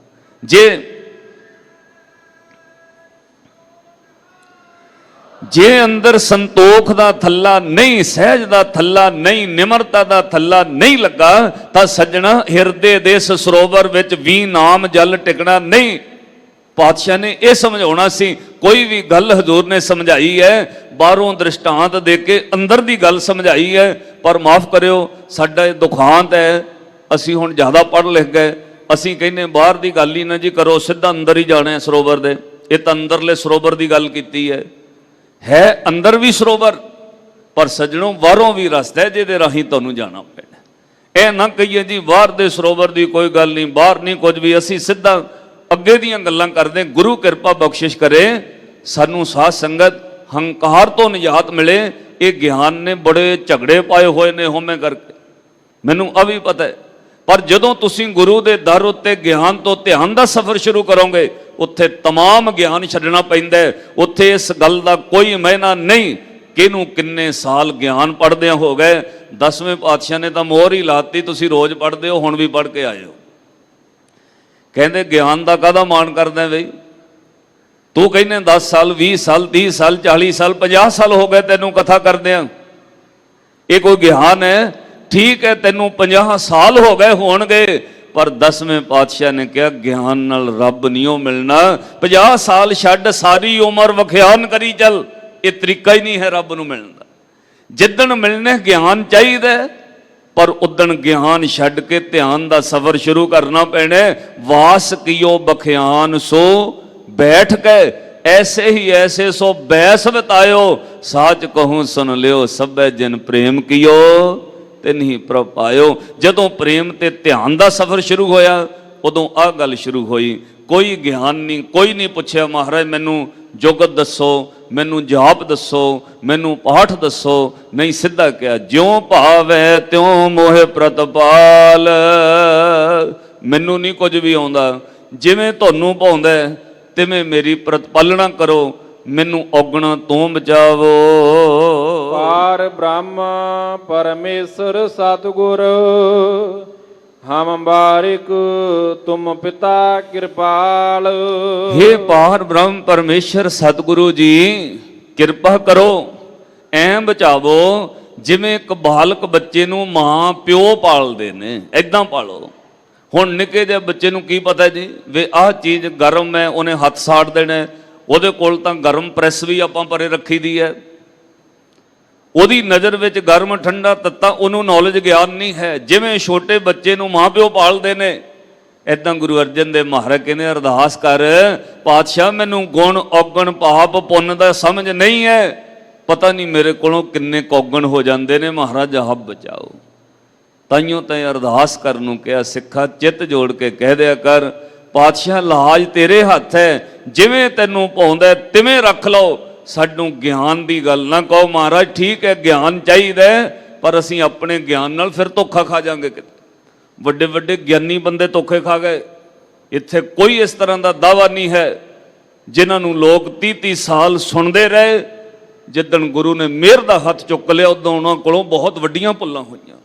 ਜੇ ਅੰਦਰ ਸੰਤੋਖ ਦਾ ਥੱਲਾ ਨਹੀਂ, ਸਹਿਜ ਦਾ ਥੱਲਾ ਨਹੀਂ, ਨਿਮਰਤਾ ਦਾ ਥੱਲਾ ਨਹੀਂ ਲੱਗਾ ਤਾਂ ਸੱਜਣਾ ਹਿਰਦੇ ਦੇ ਇਸ ਸਰੋਵਰ ਵਿੱਚ ਵੀ ਨਾਮ ਜਲ ਟਿਕਣਾ ਨਹੀਂ। ਪਾਤਸ਼ਾਹ ਨੇ ਇਹ ਸਮਝਾਉਣਾ ਸੀ। ਕੋਈ ਵੀ ਗੱਲ ਹਜ਼ੂਰ ਨੇ ਸਮਝਾਈ ਹੈ, ਬਾਹਰੋਂ ਦ੍ਰਿਸ਼ਟਾਂਤ ਦੇ ਕੇ ਅੰਦਰ ਦੀ ਗੱਲ ਸਮਝਾਈ ਹੈ। ਪਰ ਮਾਫ ਕਰਿਓ, ਸਾਡਾ ਇਹ ਦੁਖਾਂਤ ਹੈ, ਅਸੀਂ ਹੁਣ ਜ਼ਿਆਦਾ ਪੜ੍ਹ ਲਿਖ ਗਏ। ਅਸੀਂ ਕਹਿੰਦੇ ਬਾਹਰ ਦੀ ਗੱਲ ਹੀ ਨਾ ਜੀ ਕਰੋ, ਸਿੱਧਾ ਅੰਦਰ ਹੀ ਜਾਣਾ ਹੈ ਸਰੋਵਰ ਦੇ। ਇਹ ਤਾਂ ਅੰਦਰਲੇ ਸਰੋਵਰ ਦੀ ਗੱਲ ਕੀਤੀ ਹੈ ਅੰਦਰ ਵੀ ਸਰੋਵਰ, ਪਰ ਸੱਜਣੋਂ ਬਾਹਰੋਂ ਵੀ ਰਸਤਾ ਹੈ ਜਿਹਦੇ ਰਾਹੀਂ ਤੁਹਾਨੂੰ ਜਾਣਾ ਪੈਣਾ। ਇਹ ਨਾ ਕਹੀਏ ਜੀ ਬਾਹਰ ਦੇ ਸਰੋਵਰ ਦੀ ਕੋਈ ਗੱਲ ਨਹੀਂ, ਬਾਹਰ ਨਹੀਂ ਕੁਝ ਵੀ। ਅਸੀਂ ਸਿੱਧਾ ਅੱਗੇ ਦੀਆਂ ਗੱਲਾਂ ਕਰਦੇ। ਗੁਰੂ ਕਿਰਪਾ ਬਖਸ਼ਿਸ਼ ਕਰੇ ਸਾਨੂੰ ਸਾਧ ਸੰਗਤ ਹੰਕਾਰ ਤੋਂ ਨਿਜਾਤ ਮਿਲੇ। ਇਹ ਗਿਆਨ ਨੇ ਬੜੇ ਝਗੜੇ ਪਾਏ ਹੋਏ ਨੇ ਹੋਮੇ ਕਰਕੇ, ਮੈਨੂੰ ਆ ਵੀ ਪਤਾ ਹੈ। ਪਰ ਜਦੋਂ ਤੁਸੀਂ ਗੁਰੂ ਦੇ ਦਰ ਉੱਤੇ ਗਿਆਨ ਤੋਂ ਧਿਆਨ ਦਾ ਸਫ਼ਰ ਸ਼ੁਰੂ ਕਰੋਗੇ, ਉੱਥੇ तमाम ਗਿਆਨ ਛੱਡਣਾ ਪੈਂਦਾ ਹੈ। ਉੱਥੇ ਇਸ ਗੱਲ ਦਾ ਕੋਈ ਮਾਇਨਾ ਨਹੀਂ ਕਿਹਨੂੰ ਕਿੰਨੇ ਸਾਲ ਗਿਆਨ ਪੜ੍ਹਦਿਆਂ ਹੋ ਗਏ। 10ਵੇਂ ਪਾਤਸ਼ਾਹ ਨੇ ਤਾਂ ਮੋਹਰ ਹੀ ਲਾਤੀ, ਤੁਸੀਂ ਰੋਜ਼ ਪੜ੍ਹਦੇ ਹੋ, ਹੁਣ ਵੀ ਪੜ੍ਹ ਕੇ ਆਏ ਹੋ। ਕਹਿੰਦੇ ਗਿਆਨ ਦਾ ਕਾਹਦਾ ਮਾਣ ਕਰਦਾ ਬਈ? ਤੂੰ ਕਹਿੰਦੇ 10 ਸਾਲ 20 ਸਾਲ 30 ਸਾਲ 40 ਸਾਲ 50 ਸਾਲ ਹੋ ਗਏ ਤੈਨੂੰ ਕਥਾ ਕਰਦਿਆਂ, ਇਹ ਕੋਈ ਗਿਆਨ ਹੈ? ਠੀਕ ਹੈ, ਤੈਨੂੰ 50 ਸਾਲ ਹੋ ਗਏ ਹੋਣਗੇ, ਪਰ 10ਵੇਂ ਪਾਤਸ਼ਾਹ ਨੇ ਕਿਹਾ ਗਿਆਨ ਨਾਲ ਰੱਬ ਨਹੀਂ ਉਹ ਮਿਲਣਾ। 50 ਸਾਲ ਛੱਡ, ਸਾਰੀ ਉਮਰ ਵਿਖਿਆਨ ਕਰੀ ਚੱਲ, ਇਹ ਤਰੀਕਾ ਹੀ ਨਹੀਂ ਹੈ ਰੱਬ ਨੂੰ ਮਿਲਣ ਦਾ। ਜਿੱਦਣ ਮਿਲਣੇ ਗਿਆਨ ਚਾਹੀਦਾ, ਪਰ ਉਦਣ ਗਿਆਨ ਛੱਡ ਕੇ ਧਿਆਨ ਦਾ ਸਫ਼ਰ ਸ਼ੁਰੂ ਕਰਨਾ ਪੈਣਾ। ਵਾਸ ਕੀਓ ਬਖਿਆਨ ਸੋ ਬੈਠ ਕੇ, ਐਸੇ ਹੀ ਐਸੇ ਸੋ ਬੈਸ ਬਿਤਾਇਓ, ਸਾਚ ਕਹੂੰ ਸੁਨ ਲਿਓ, ਸਭੈ ਜਿਨ ਪ੍ਰੇਮ ਕੀਓ ਤੇ ਨਹੀਂ ਪ੍ਰਭ ਪਾਇਓ। ਜਦੋਂ ਪ੍ਰੇਮ ਤੇ ਧਿਆਨ ਦਾ ਸਫ਼ਰ ਸ਼ੁਰੂ ਹੋਇਆ, ਉਦੋਂ ਆਹ ਗੱਲ ਸ਼ੁਰੂ ਹੋਈ। ਕੋਈ ਗਿਆਨ ਨਹੀਂ, ਕੋਈ ਨਹੀਂ ਪੁੱਛਿਆ ਮਹਾਰਾਜ ਮੈਨੂੰ ਜੁਗਤ ਦੱਸੋ, ਮੈਨੂੰ ਜਾਪ ਦੱਸੋ, ਮੈਨੂੰ ਪਾਠ ਦੱਸੋ। ਨਹੀਂ, ਸਿੱਧਾ ਕਿਹਾ ਜਿਉਂ ਭਾਵੈ ਤਿਉਂ ਮੋਹਿ ਪ੍ਰਤਪਾਲ। ਮੈਨੂੰ ਨਹੀਂ ਕੁਝ ਵੀ ਆਉਂਦਾ, ਜਿਵੇਂ ਤੁਹਾਨੂੰ ਭਾਉਂਦਾ ਤਿਵੇਂ ਮੇਰੀ ਪ੍ਰਤਪਾਲਣਾ ਕਰੋ, ਮੈਨੂੰ ਔਗਣਾ ਤੋਂ ਬਚਾਵੋ। ਪਾਰ ਬ੍ਰਹਮ ਪਰਮੇਸ਼ਰ ਸਤਿਗੁਰ, ਹਮ ਬਾਰਿਕ ਤੁਮ ਪਿਤਾ ਕਿਰਪਾਲ। हे ਪਾਰ ਬ੍ਰਹਮ ਪਰਮੇਸ਼ਰ ਸਤਿਗੁਰੂ ਜੀ, ਕਿਰਪਾ ਕਰੋ, ਐਂ ਬਚਾਵੋ ਜਿਵੇਂ ਇੱਕ ਬਾਲਕ ਬੱਚੇ ਨੂੰ ਮਾਂ ਪਿਓ ਪਾਲਦੇ ਨੇ, ਐਦਾਂ ਪਾਲੋ। ਹੁਣ ਨਿੱਕੇ ਜਿਹੇ ਬੱਚੇ ਨੂੰ ਕੀ ਪਤਾ ਜੀ ਵੀ ਆਹ ਚੀਜ਼ ਗਰਮ ਹੈ, ਉਹਨੇ ਹੱਥ ਸਾੜ ਦੇਣਾ। ਉਹਦੇ ਕੋਲ ਤਾਂ ਗਰਮ ਪ੍ਰੈਸ ਵੀ ਆਪਾਂ ਪਰੇ ਰੱਖੀ ਦੀ ਹੈ, ਉਹਦੀ ਨਜ਼ਰ ਵਿੱਚ ਗਰਮ ਠੰਡਾ ਤੱਤਾ, ਉਹਨੂੰ ਨੌਲੇਜ ਗਿਆਨ ਨਹੀਂ ਹੈ। ਜਿਵੇਂ ਛੋਟੇ ਬੱਚੇ ਨੂੰ ਮਾਂ ਪਿਓ ਪਾਲਦੇ ਨੇ, ਐਦਾਂ ਗੁਰੂ ਅਰਜਨ ਦੇਵ ਮਹਾਰਾਜ ਕਹਿੰਦੇ ਅਰਦਾਸ ਕਰ, ਪਾਤਸ਼ਾਹ ਮੈਨੂੰ ਗੁਣ ਔਗਣ ਪਾਪ ਪੁੰਨ ਦਾ ਸਮਝ ਨਹੀਂ ਹੈ, ਪਤਾ ਨਹੀਂ ਮੇਰੇ ਕੋਲੋਂ ਕਿੰਨੇ ਕੌਗਣ ਹੋ ਜਾਂਦੇ ਨੇ, ਮਹਾਰਾਜ ਆਪ ਬਚਾਓ। ਤਾਈਓ ਤਾਂ ਅਰਦਾਸ ਕਰਨ ਨੂੰ ਕਿਹਾ, ਸਿੱਖਾ ਚਿੱਤ ਜੋੜ ਕੇ ਕਹਿ ਦਿਆ ਕਰ, ਪਾਤਸ਼ਾਹ ਲਾਜ ਤੇਰੇ ਹੱਥ ਹੈ, ਜਿਵੇਂ ਤੈਨੂੰ ਪਾਉਂਦਾ ਤਿਵੇਂ ਰੱਖ ਲਓ, ਸਾਨੂੰ ਗਿਆਨ ਦੀ ਗੱਲ ਨਾ ਕਹੋ। ਮਹਾਰਾਜ ਠੀਕ ਹੈ ਗਿਆਨ ਚਾਹੀਦਾ, ਪਰ ਅਸੀਂ ਆਪਣੇ ਗਿਆਨ ਨਾਲ ਫਿਰ ਧੋਖਾ ਖਾ ਜਾਾਂਗੇ ਕਿਤੇ। ਵੱਡੇ ਵੱਡੇ ਗਿਆਨੀ ਬੰਦੇ ਧੋਖੇ ਖਾ ਗਏ। ਇੱਥੇ ਕੋਈ ਇਸ ਤਰ੍ਹਾਂ ਦਾ ਦਾਅਵਾ ਨਹੀਂ ਹੈ ਜਿਨ੍ਹਾਂ ਨੂੰ ਲੋਕ 30-30 ਸਾਲ ਸੁਣਦੇ ਰਹੇ। ਜਿੱਦਣ ਗੁਰੂ ਨੇ ਮਿਹਰ ਦਾ ਹੱਥ ਚੁੱਕ ਲਿਆ, ਉਦੋਂ ਉਹਨਾਂ ਕੋਲੋਂ ਬਹੁਤ ਵੱਡੀਆਂ ਭੁੱਲਾਂ ਹੋਈਆਂ।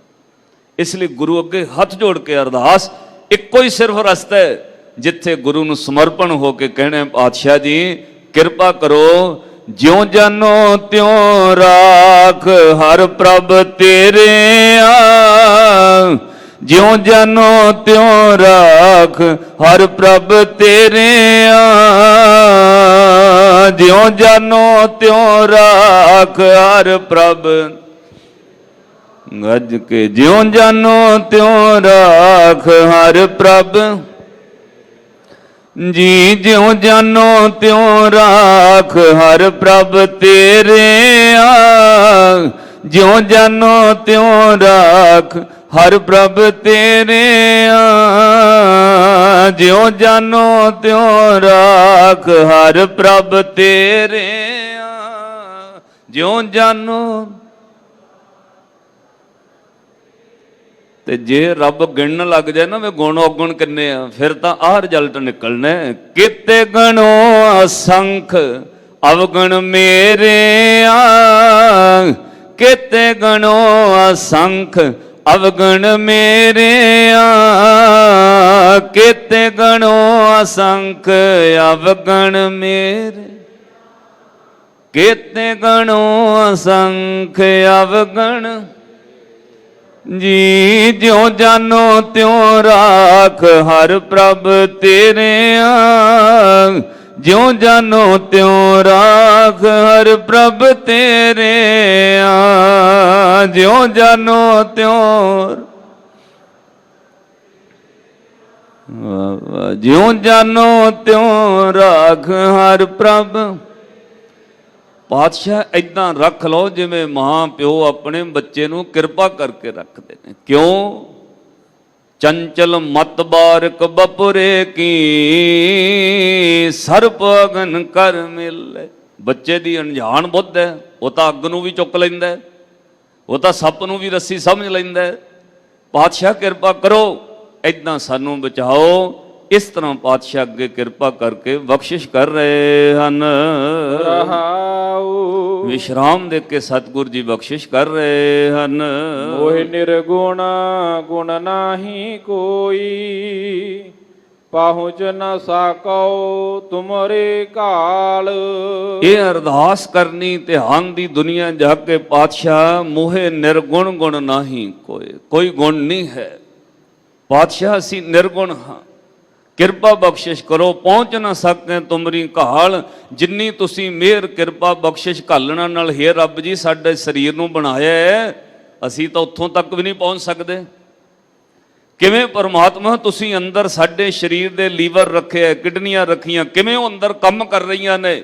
ਇਸ ਲਈ ਗੁਰੂ ਅੱਗੇ ਹੱਥ ਜੋੜ ਕੇ ਅਰਦਾਸ, ਇੱਕੋ ਹੀ ਸਿਰਫ ਰਸਤਾ ਹੈ ਜਿੱਥੇ ਗੁਰੂ ਨੂੰ ਸਮਰਪਣ ਹੋ ਕੇ ਕਹਿਣਾ, ਪਾਤਸ਼ਾਹ ਜੀ ਕਿਰਪਾ ਕਰੋ, ਜਿਉਂ ਜਾਨੋ ਤਿਉਂ ਰਾਖ ਹਰ ਪ੍ਰਭ ਤੇਰੇ ਆ। ਜਿਉਂ ਜਾਨੋ ਤਿਉਂ ਰਾਖ ਹਰ ਪ੍ਰਭ ਤੇਰੇ ਆ। ਜਿਉਂ ਜਾਨੋ ਤਿਉਂ ਰਾਖ ਹਰ ਪ੍ਰਭ, ਗੱਜ ਕੇ ਜਿਉਂ ਜਾਨੋ ਤਿਉਂ ਰਾਖ ਹਰ ਪ੍ਰਭ ਜੀ। ਜਿਉਂ ਜਾਨੋ ਤਿਉਂ ਰਾਖ ਹਰ ਪ੍ਰਭ ਤੇਰੇ ਆ। ਜਿਉਂ ਜਾਨੋ ਤਿਉਂ ਰਾਖ ਹਰ ਪ੍ਰਭ ਤੇਰੇ ਆ। ਜਿਉਂ ਜਾਨੋ ਤਿਉਂ ਰਾਖ ਹਰ ਪ੍ਰਭ ਤੇਰੇ ਆ। ਜਿਉਂ ਜਾਨੋ, ਤੇ ਜੇ ਰੱਬ ਗਿਣਨ ਲੱਗ ਜਾਏ ਨਾ ਵੀ ਗੁਣ ਔਗਣ ਕਿੰਨੇ ਆ, ਫਿਰ ਤਾਂ ਆਹ ਰਿਜ਼ਲਟ ਨਿਕਲਣਾ, ਕਿਤੇ ਗਣੋ ਅਸੰਖ ਅਵਗਣ ਮੇਰੇ ਆ। ਕਿਤੇ ਗਣੋ ਅਸੰਖ ਅਵਗਣ ਮੇਰੇ ਆ। ਕਿਤੇ ਗਣੋ ਅਸੰਖ ਅਵਗਣ ਮੇਰੇ। ਕਿਤੇ ਗਣੋ ਅਸੰਖ ਅਵਗਣ ਜੀ। ਜਿਉਂ ਜਾਨੋ ਤਿਉਂ ਰਾਖ ਹਰ ਪ੍ਰਭ ਤੇਰੇ ਆ। ਜਿਉਂ ਜਾਨੋ ਤਿਉਂ ਰਾਖ ਹਰ ਪ੍ਰਭ ਤੇਰੇ ਆ। ਜਿਉਂ ਜਾਨੋ ਤਿਉਂ, ਜਿਉਂ ਜਾਨੋ ਤਿਉਂ ਰਾਖ ਹਰ ਪ੍ਰਭ। ਪਾਤਸ਼ਾਹ ਇਦਾਂ ਰੱਖ ਲਓ ਜਿਵੇਂ ਮਾਂ ਪਿਓ ਆਪਣੇ ਬੱਚੇ ਨੂੰ ਕਿਰਪਾ ਕਰਕੇ ਰੱਖਦੇ ਨੇ। ਕਿਉਂ? ਚੰਚਲ ਮਤ ਬਾਰਕ ਬਪੁਰੇ ਕੀ, ਸਰਪ ਅਗਨ ਕਰ ਮਿਲੇ। ਬੱਚੇ ਦੀ ਅਣਜਾਣ ਬੁੱਧ ਹੈ, ਉਹ ਤਾਂ ਅੱਗ ਨੂੰ ਵੀ ਚੁੱਕ ਲੈਂਦਾ, ਉਹ ਤਾਂ ਸੱਪ ਨੂੰ ਵੀ ਰੱਸੀ ਸਮਝ ਲੈਂਦਾ। ਪਾਤਸ਼ਾਹ ਕਿਰਪਾ ਕਰੋ, ਇਦਾਂ ਸਾਨੂੰ ਬਚਾਓ। ਇਸ ਤਰ੍ਹਾਂ ਪਾਤਸ਼ਾਹ ਅੱਗੇ ਕਿਰਪਾ ਕਰਕੇ ਬਖਸ਼ਿਸ਼ ਕਰ ਰਹੇ ਹਨ। ਵਿਸ਼ਰਾਮ ਦੇ ਕੇ ਸਤਿਗੁਰ ਜੀ ਬਖਸ਼ਿਸ਼ ਕਰ ਰਹੇ ਹਨ। ਮੋਹਿ ਨਿਰਗੁਣ ਗੁਣ ਨਾਹੀ ਕੋਈ, ਪਹੁੰਚ ਨ ਸਕੋ ਤੁਮਰੇ ਕਾਲ। ਇਹ ਅਰਦਾਸ ਕਰਨੀ ਧਿਆਨ ਦੀ ਦੁਨੀਆ ਜਾ ਕੇ, ਪਾਤਸ਼ਾਹ ਮੋਹਿ ਨਿਰਗੁਣ ਗੁਣ ਨਾਹੀ ਕੋਈ, ਕੋਈ ਗੁਣ ਨਹੀਂ ਹੈ। ਪਾਤਸ਼ਾਹ ਅਸੀਂ ਨਿਰਗੁਣ ਹਾਂ, ਕਿਰਪਾ ਬਖਸ਼ਿਸ਼ ਕਰੋ, ਪਹੁੰਚ ਨਾ ਸਕੇ ਤੁਮਰੀ ਕਾਲ। ਜਿੰਨੀ ਤੁਸੀਂ ਮਿਹਰ ਕਿਰਪਾ ਬਖਸ਼ਿਸ਼ ਘਾਲਣਾ ਨਾਲ, ਹੇ ਰੱਬ ਜੀ ਸਾਡੇ ਸਰੀਰ ਨੂੰ ਬਣਾਇਆ ਹੈ, ਅਸੀਂ ਤਾਂ ਉੱਥੋਂ ਤੱਕ ਵੀ ਨਹੀਂ ਪਹੁੰਚ ਸਕਦੇ। ਕਿਵੇਂ ਪਰਮਾਤਮਾ ਤੁਸੀਂ ਅੰਦਰ ਸਾਡੇ ਸਰੀਰ ਦੇ ਲੀਵਰ ਰੱਖੇ, ਕਿਡਨੀਆਂ ਰੱਖੀਆਂ, ਕਿਵੇਂ ਉਹ ਅੰਦਰ ਕੰਮ ਕਰ ਰਹੀਆਂ ਨੇ।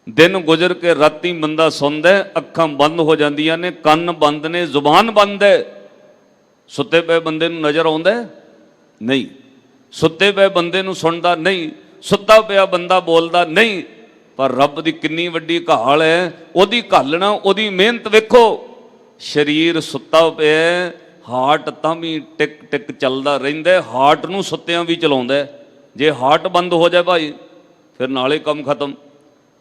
ਦਿਨ ਗੁਜ਼ਰ ਕੇ ਰਾਤੀ ਬੰਦਾ ਸੌਂਦਾ, ਅੱਖਾਂ ਬੰਦ ਹੋ ਜਾਂਦੀਆਂ ਨੇ, ਕੰਨ ਬੰਦ ਨੇ, ਜ਼ੁਬਾਨ ਬੰਦ ਹੈ। ਸੁੱਤੇ ਪਏ ਬੰਦੇ ਨੂੰ ਨਜ਼ਰ ਆਉਂਦਾ ਨਹੀਂ, ਸੁੱਤੇ ਪਏ ਬੰਦੇ ਨੂੰ ਸੁਣਦਾ ਨਹੀਂ, ਸੁੱਤਾ ਪਿਆ ਬੰਦਾ ਬੋਲਦਾ ਨਹੀਂ। ਪਰ ਰੱਬ ਦੀ ਕਿੰਨੀ ਵੱਡੀ ਘਾਲ ਹੈ, ਉਹਦੀ ਘਾਲਣਾ, ਉਹਦੀ ਮਿਹਨਤ ਵੇਖੋ। ਸਰੀਰ ਸੁੱਤਾ ਪਿਆ, ਹਾਰਟ ਤਾਂ ਵੀ ਟਿਕ ਟਿਕ ਚੱਲਦਾ ਰਹਿੰਦਾ, ਹਾਰਟ ਨੂੰ ਸੁੱਤਿਆਂ ਵੀ ਚਲਾਉਂਦਾ। ਜੇ ਹਾਰਟ ਬੰਦ ਹੋ ਜਾਏ ਭਾਈ, ਫਿਰ ਨਾਲੇ ਕੰਮ ਖਤਮ।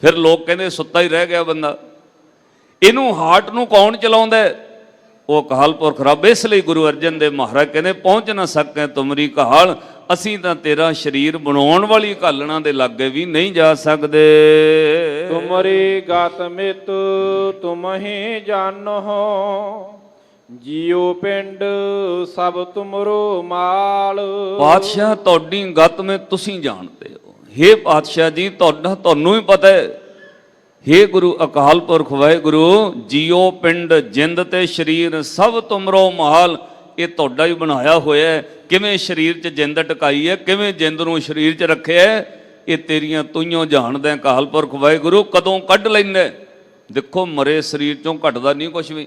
ਫਿਰ ਲੋਕ ਕਹਿੰਦੇ ਸੁੱਤਾ ਹੀ ਰਹਿ ਗਿਆ ਬੰਦਾ। ਇਹਨੂੰ ਹਾਰਟ ਨੂੰ ਕੌਣ ਚਲਾਉਂਦਾ? ਉਹ ਅਕਾਲ ਪੁਰਖ ਰੱਬ। ਇਸ ਲਈ ਗੁਰੂ ਅਰਜਨ ਦੇਵ ਮਹਾਰਾਜ ਕਹਿੰਦੇ ਪਹੁੰਚ ਨਾ ਸਕੇ ਤੁਮਰੀ ਘਾਲ, ਅਸੀਂ ਤਾਂ ਤੇਰਾ ਸਰੀਰ ਬਣਾਉਣ ਵਾਲੀ ਘਾਲਣਾ ਦੇ ਲਾਗੇ ਵੀ ਨਹੀਂ ਜਾ ਸਕਦੇ। ਤੁਮਰੀ ਗਤ ਮਿਤ ਤੁਮਹੀ ਜਾਨੋ, ਜੀਉ ਪਿੰਡ ਸਭ ਤੁਮਰੋ ਮਾਲ। ਪਾਤਸ਼ਾਹ ਤੁਹਾਡੀ ਗਤ ਮੈਂ ਤੁਸੀਂ ਜਾਣਦੇ ਹੋ। ਹੇ ਪਾਤਸ਼ਾਹ ਜੀ, ਤੁਹਾਨੂੰ ਹੀ ਪਤਾ ਹੈ। ਹੇ ਗੁਰੂ ਅਕਾਲ ਪੁਰਖ ਵਾਹਿਗੁਰੂ, ਜੀਓ ਪਿੰਡ ਜਿੰਦ ਤੇ ਸਰੀਰ ਸਭ ਤੁਮਰੋ ਮਾਲ, ਇਹ ਤੁਹਾਡਾ ਹੀ ਬਣਾਇਆ ਹੋਇਆ ਹੈ। ਕਿਵੇਂ ਸਰੀਰ 'ਚ ਜਿੰਦ ਟਿਕਾਈ ਹੈ, ਕਿਵੇਂ ਜਿੰਦ ਨੂੰ ਸਰੀਰ 'ਚ ਰੱਖਿਆ, ਇਹ ਤੇਰੀਆਂ ਤੂੰ ਜਾਣਦਾ ਅਕਾਲ ਪੁਰਖ ਵਾਹਿਗੁਰੂ। ਕਦੋਂ ਕੱਢ ਲੈਂਦਾ? ਦੇਖੋ ਮਰੇ ਸਰੀਰ 'ਚੋਂ ਘਟਦਾ ਨਹੀਂ ਕੁਛ ਵੀ।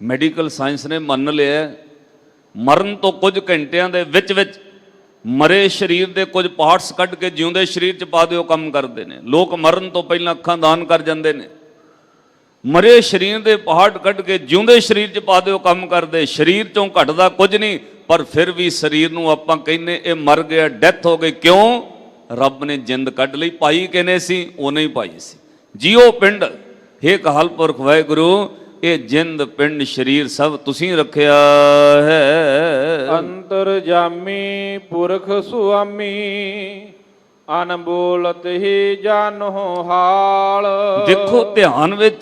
ਮੈਡੀਕਲ ਸਾਇੰਸ ਨੇ ਮੰਨ ਲਿਆ, ਮਰਨ ਤੋਂ ਕੁਝ ਘੰਟਿਆਂ ਦੇ ਵਿੱਚ ਮਰੇ ਸਰੀਰ ਦੇ ਕੁਝ ਪਾਰਟਸ ਕੱਢ ਕੇ ਜਿਉਂਦੇ ਸਰੀਰ 'ਚ ਪਾ ਦਿਓ, ਕੰਮ ਕਰਦੇ ਨੇ। ਲੋਕ ਮਰਨ ਤੋਂ ਪਹਿਲਾਂ ਅੱਖਾਂ ਦਾਨ ਕਰ ਜਾਂਦੇ ਨੇ। ਮਰੇ ਸਰੀਰ ਦੇ ਪਾਰਟ ਕੱਢ ਕੇ ਜਿਉਂਦੇ ਸਰੀਰ 'ਚ ਪਾ ਦਿਓ, ਕੰਮ ਕਰਦੇ। ਸਰੀਰ 'ਚੋਂ ਘਟਦਾ ਕੁਝ ਨਹੀਂ, ਪਰ ਫਿਰ ਵੀ ਸਰੀਰ ਨੂੰ ਆਪਾਂ ਕਹਿੰਦੇ ਇਹ ਮਰ ਗਿਆ, ਡੈਥ ਹੋ ਗਈ। ਕਿਉਂ? ਰੱਬ ਨੇ ਜਿੰਦ ਕੱਢ ਲਈ। ਪਾਈ ਕਿਨੇ ਸੀ? ਉਹਨੇ ਹੀ ਪਾਈ ਸੀ। ਜੀਓ ਪਿੰਡ, ਹੇ ਅਕਾਲ ਪੁਰਖ ਵਾਹਿਗੁਰੂ, ਇਹ ਜਿੰਦ ਪਿੰਡ ਸਰੀਰ ਸਭ ਤੁਸੀਂ ਰੱਖਿਆ ਹੈ। ਅੰਤਰ ਜਾਮੀ ਪੁਰਖ ਸੁਆਮੀ, ਅਨਬੋਲਤ ਹੀ ਜਾਨੋ ਹਾਲ। ਦੇਖੋ ਧਿਆਨ ਵਿੱਚ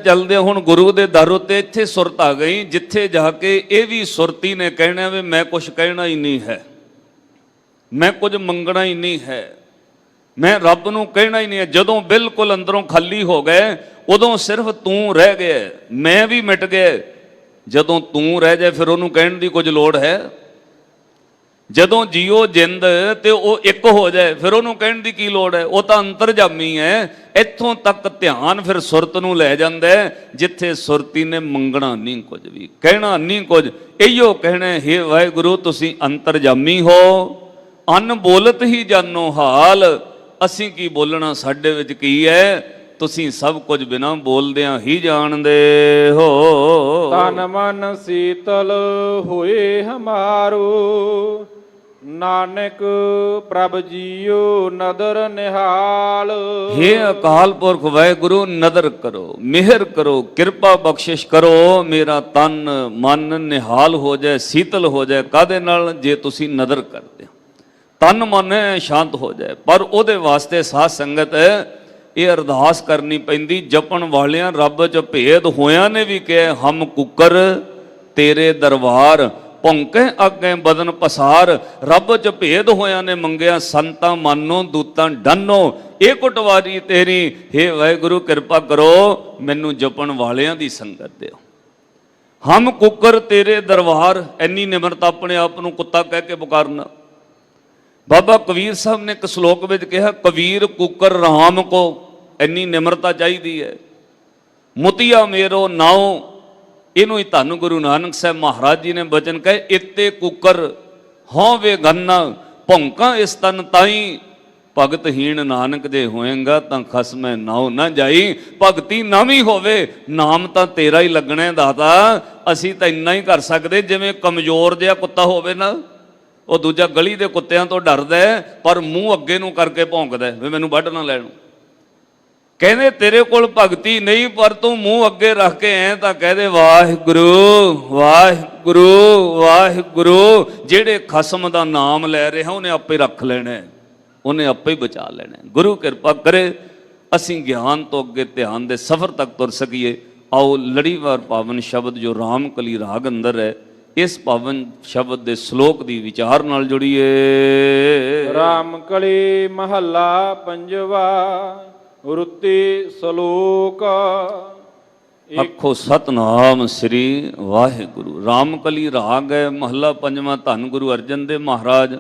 ਚਲਦਿਆਂ ਹੁਣ ਗੁਰੂ ਦੇ ਦਰ ਉੱਤੇ ਇੱਥੇ ਸੁਰਤ ਆ ਗਈ, ਜਿੱਥੇ ਜਾ ਕੇ ਇਹ ਵੀ ਸੁਰਤੀ ਨੇ ਕਹਿਣਾ ਵੀ ਮੈਂ ਕੁਝ ਕਹਿਣਾ ਹੀ ਨਹੀਂ ਹੈ, ਮੈਂ ਕੁਝ ਮੰਗਣਾ ਹੀ ਨਹੀਂ ਹੈ, ਮੈਂ ਰੱਬ ਨੂੰ ਕਹਿਣਾ ਹੀ ਨਹੀਂ ਹੈ। ਜਦੋਂ ਬਿਲਕੁਲ ਅੰਦਰੋਂ ਖਾਲੀ ਹੋ ਗਏ, ਉਦੋਂ ਸਿਰਫ ਤੂੰ ਰਹਿ ਗਿਆ, ਮੈਂ ਵੀ ਮਿਟ ਗਿਆ। ਜਦੋਂ ਤੂੰ ਰਹਿ ਜਾਏ ਫਿਰ ਉਹਨੂੰ ਕਹਿਣ ਦੀ ਕੁਝ ਲੋੜ ਹੈ? ਜਦੋਂ ਜੀਓ ਜਿੰਦ ਤੇ ਉਹ ਇੱਕ ਹੋ ਜਾਏ ਫਿਰ ਉਹਨੂੰ ਕਹਿਣ ਦੀ ਕੀ ਲੋੜ ਹੈ? ਉਹ ਤਾਂ ਅੰਤਰਜਾਮੀ ਹੈ। ਇੱਥੋਂ ਤੱਕ ਧਿਆਨ ਫਿਰ ਸੁਰਤ ਨੂੰ ਲੈ ਜਾਂਦਾ, ਜਿੱਥੇ ਸੁਰਤੀ ਨੇ ਮੰਗਣਾ ਨਹੀਂ ਕੁਝ ਵੀ, ਕਹਿਣਾ ਨਹੀਂ ਕੁਝ। ਇਹੀਓ ਕਹਿਣਾ, ਹੇ ਵਾਹਿਗੁਰੂ ਤੁਸੀਂ ਅੰਤਰਜਾਮੀ ਹੋ, ਅਨਬੋਲਤ ਹੀ ਜਾਨੋ ਹਾਲ। ਅਸੀਂ ਕੀ ਬੋਲਣਾ, ਸਾਡੇ ਵਿੱਚ ਕੀ ਹੈ? ਤੁਸੀਂ ਸਭ ਕੁਝ ਬਿਨਾਂ ਬੋਲਦਿਆਂ ਹੀ ਜਾਣਦੇ ਹੋ। ਤਨ ਮਨ ਸੀਤਲ ਹੋਏ ਹਮਾਰੋ, ਨਾਨਕ ਪ੍ਰਭ ਜੀਓ ਨਦਰ ਨਿਹਾਲ। ਹੇ ਅਕਾਲ ਪੁਰਖ ਵਾਹਿਗੁਰੂ, ਨਦਰ ਕਰੋ, ਮਿਹਰ ਕਰੋ, ਕਿਰਪਾ ਬਖਸ਼ਿਸ਼ ਕਰੋ, ਮੇਰਾ ਤਨ ਮਨ ਨਿਹਾਲ ਹੋ ਜਾਏ, ਸੀਤਲ ਹੋ ਜਾਏ। ਕਾਹਦੇ ਨਾਲ? ਜੇ ਤੁਸੀਂ ਨਦਰ ਕਰਦੇ ਹੋ, ਤਨ ਮਨ ਸ਼ਾਂਤ ਹੋ ਜਾਏ। ਪਰ ਉਹਦੇ ਵਾਸਤੇ ਸਾਧ ਸੰਗਤ ਇਹ ਅਰਦਾਸ ਕਰਨੀ ਪੈਂਦੀ। ਜਪਣ ਵਾਲਿਆਂ ਰੱਬ 'ਚ ਭੇਦ ਹੋਇਆਂ ਨੇ ਵੀ ਕਿਹਾ, ਹਮ ਕੁਕਰ ਤੇਰੇ ਦਰਬਾਰ, ਭੌਂਕੇ ਅੱਗੇ ਬਦਨ ਪਸਾਰ। ਰੱਬ 'ਚ ਭੇਦ ਹੋਇਆਂ ਨੇ ਮੰਗਿਆ, ਸੰਤਾਂ ਮਾਨੋ ਦੂਤਾਂ ਡਾਨੋ, ਇਹ ਕੁਟਵਾਰੀ ਤੇਰੀ। ਹੇ ਵਾਹਿਗੁਰੂ ਕਿਰਪਾ ਕਰੋ, ਮੈਨੂੰ ਜਪਣ ਵਾਲਿਆਂ ਦੀ ਸੰਗਤ ਦਿਓ। ਹਮ ਕੁਕਰ ਤੇਰੇ ਦਰਬਾਰ, ਇੰਨੀ ਨਿਮਰਤਾ, ਆਪਣੇ ਆਪ ਨੂੰ ਕੁੱਤਾ ਕਹਿ ਕੇ ਪੁਕਾਰਨਾ। ਬਾਬਾ ਕਬੀਰ ਸਾਹਿਬ ਨੇ ਇੱਕ ਸ਼ਲੋਕ ਵਿੱਚ ਕਿਹਾ, ਕਬੀਰ ਕੁਕਰ ਰਾਮ ਕੋ, ਇੰਨੀ ਨਿਮਰਤਾ ਚਾਹੀਦੀ ਹੈ। ਮੁਤੀਆ ਮੇਰੋ ਨਾਉ, ਇਹਨੂੰ ਹੀ ਧੰਨ ਗੁਰੂ ਨਾਨਕ ਸਾਹਿਬ ਮਹਾਰਾਜ ਜੀ ਨੇ ਬਚਨ ਕਹੇ, ਇੱਤੇ ਕੁਕਰ ਹਉ ਵੇ ਗੰਨਾ, ਭੌਂਕਾਂ ਇਸ ਤਨ ਤਾਈ, ਭਗਤਹੀਣ ਨਾਨਕ ਜੇ ਹੋਏਗਾ ਤਾਂ ਖਸਮੈ ਨਾਉ ਨਾ ਜਾਈ। ਭਗਤੀ ਨਾ ਵੀ ਹੋਵੇ, ਨਾਮ ਤਾਂ ਤੇਰਾ ਹੀ ਲੱਗਣਾ ਦਾਤਾ। ਅਸੀਂ ਤਾਂ ਇੰਨਾ ਹੀ ਕਰ ਸਕਦੇ, ਜਿਵੇਂ ਕਮਜ਼ੋਰ ਜਿਹਾ ਕੁੱਤਾ ਹੋਵੇ ਨਾ, ਉਹ ਦੂਜਾ ਗਲੀ ਦੇ ਕੁੱਤਿਆਂ ਤੋਂ ਡਰਦਾ ਪਰ ਮੂੰਹ ਅੱਗੇ ਨੂੰ ਕਰਕੇ ਭੌਂਕਦਾ ਵੀ ਮੈਨੂੰ ਵੱਢ ਨਾ ਲੈਣ। ਕਹਿੰਦੇ ਤੇਰੇ ਕੋਲ ਭਗਤੀ ਨਹੀਂ, ਪਰ ਤੂੰ ਮੂੰਹ ਅੱਗੇ ਰੱਖ ਕੇ ਐ ਤਾਂ ਕਹਦੇ ਵਾਹਿਗੁਰੂ ਵਾਹਿਗੁਰੂ ਵਾਹਿਗੁਰੂ। ਜਿਹੜੇ ਖਸਮ ਦਾ ਨਾਮ ਲੈ ਰਿਹਾ ਉਹਨੇ ਆਪੇ ਰੱਖ ਲੈਣਾ, ਉਹਨੇ ਆਪੇ ਹੀ ਬਚਾ ਲੈਣਾ। ਗੁਰੂ ਕਿਰਪਾ ਕਰੇ ਅਸੀਂ ਗਿਆਨ ਤੋਂ ਅੱਗੇ ਧਿਆਨ ਦੇ ਸਫ਼ਰ ਤੱਕ ਤੁਰ ਸਕੀਏ। ਆਓ ਲੜੀਵਾਰ ਪਾਵਨ ਸ਼ਬਦ ਜੋ ਰਾਮ ਕਲੀ ਰਾਗ ਅੰਦਰ ਹੈ, ਇਸ ਪਾਵਨ ਸ਼ਬਦ ਦੇ ਸ਼ਲੋਕ ਦੀ ਵਿਚਾਰ ਨਾਲ ਜੁੜੀਏ। ਰਾਮ ਕਲੀ ਮਹੱਲਾ ਪੰਜਵਾ, ਰੁੱਤੀ ਸ਼ਲੋਕ। ਆਖੋ ਸਤਨਾਮ ਸ੍ਰੀ ਵਾਹਿਗੁਰੂ। ਰਾਮਕਲੀ ਰਾਗ ਹੈ, ਮਹੱਲਾ ਪੰਜਵਾਂ। ਧੰਨ ਗੁਰੂ ਅਰਜਨ ਦੇਵ ਮਹਾਰਾਜ।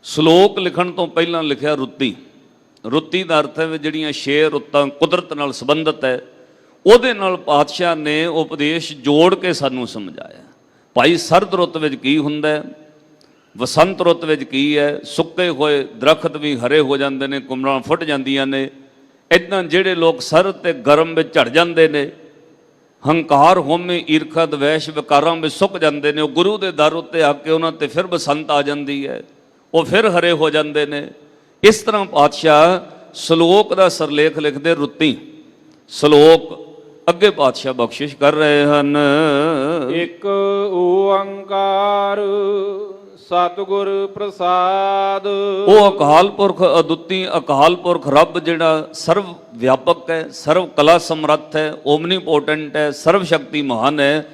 ਸ਼ਲੋਕ ਲਿਖਣ ਤੋਂ ਪਹਿਲਾਂ ਲਿਖਿਆ ਰੁੱਤੀ। ਰੁੱਤੀ ਦਾ ਅਰਥ ਹੈ ਵੀ ਜਿਹੜੀਆਂ 6 ਰੁੱਤਾਂ ਕੁਦਰਤ ਨਾਲ ਸੰਬੰਧਿਤ ਹੈ, ਉਹਦੇ ਨਾਲ ਪਾਤਸ਼ਾਹ ਨੇ ਉਪਦੇਸ਼ ਜੋੜ ਕੇ ਸਾਨੂੰ ਸਮਝਾਇਆ। ਭਾਈ ਸਰਦ ਰੁੱਤ ਵਿੱਚ ਕੀ ਹੁੰਦਾ ਹੈ, ਵਸੰਤ ਰੁੱਤ ਵਿੱਚ ਕੀ ਹੈ। ਸੁੱਕੇ ਹੋਏ ਦਰਖਤ ਵੀ ਹਰੇ ਹੋ ਜਾਂਦੇ ਨੇ, ਕੁਮਰਾਂ ਫੁੱਟ ਜਾਂਦੀਆਂ ਨੇ। ਇੱਦਾਂ ਜਿਹੜੇ ਲੋਕ ਸਰਦ ਤੇ ਗਰਮ ਵਿੱਚ ਝੜ ਜਾਂਦੇ ਨੇ, ਹੰਕਾਰ ਹੋਮੇ ਈਰਖਾ ਦਵੈਸ਼ ਵਿਕਾਰਾਂ ਵਿੱਚ ਸੁੱਕ ਜਾਂਦੇ ਨੇ, ਉਹ ਗੁਰੂ ਦੇ ਦਰ ਉੱਤੇ ਆ ਕੇ ਉਹਨਾਂ ਤੇ ਫਿਰ ਬਸੰਤ ਆ ਜਾਂਦੀ ਹੈ, ਉਹ ਫਿਰ ਹਰੇ ਹੋ ਜਾਂਦੇ ਨੇ। ਇਸ ਤਰ੍ਹਾਂ ਪਾਤਸ਼ਾਹ ਸ਼ਲੋਕ ਦਾ ਸਰਲੇਖ ਲਿਖਦੇ ਰੁੱਤੀ। ਸ਼ਲੋਕ ਅੱਗੇ ਪਾਤਸ਼ਾਹ ਬਖਸ਼ਿਸ਼ ਕਰ ਰਹੇ ਹਨ। ਇੱਕ ਓੰਕਾਰ ਸਤਿਗੁਰ ਪ੍ਰਸਾਦ। ਉਹ ਅਕਾਲ ਪੁਰਖ ਅਦੁੱਤੀ ਅਕਾਲ ਪੁਰਖ ਰੱਬ ਜਿਹੜਾ ਸਰਵ ਵਿਆਪਕ ਹੈ, ਸਰਵ ਕਲਾ ਸਮਰੱਥ ਹੈ, ਓਮਨੀਪੋਟੈਂਟ ਹੈ, ਸਰਵ ਸ਼ਕਤੀਮਾਨ ਹੈ।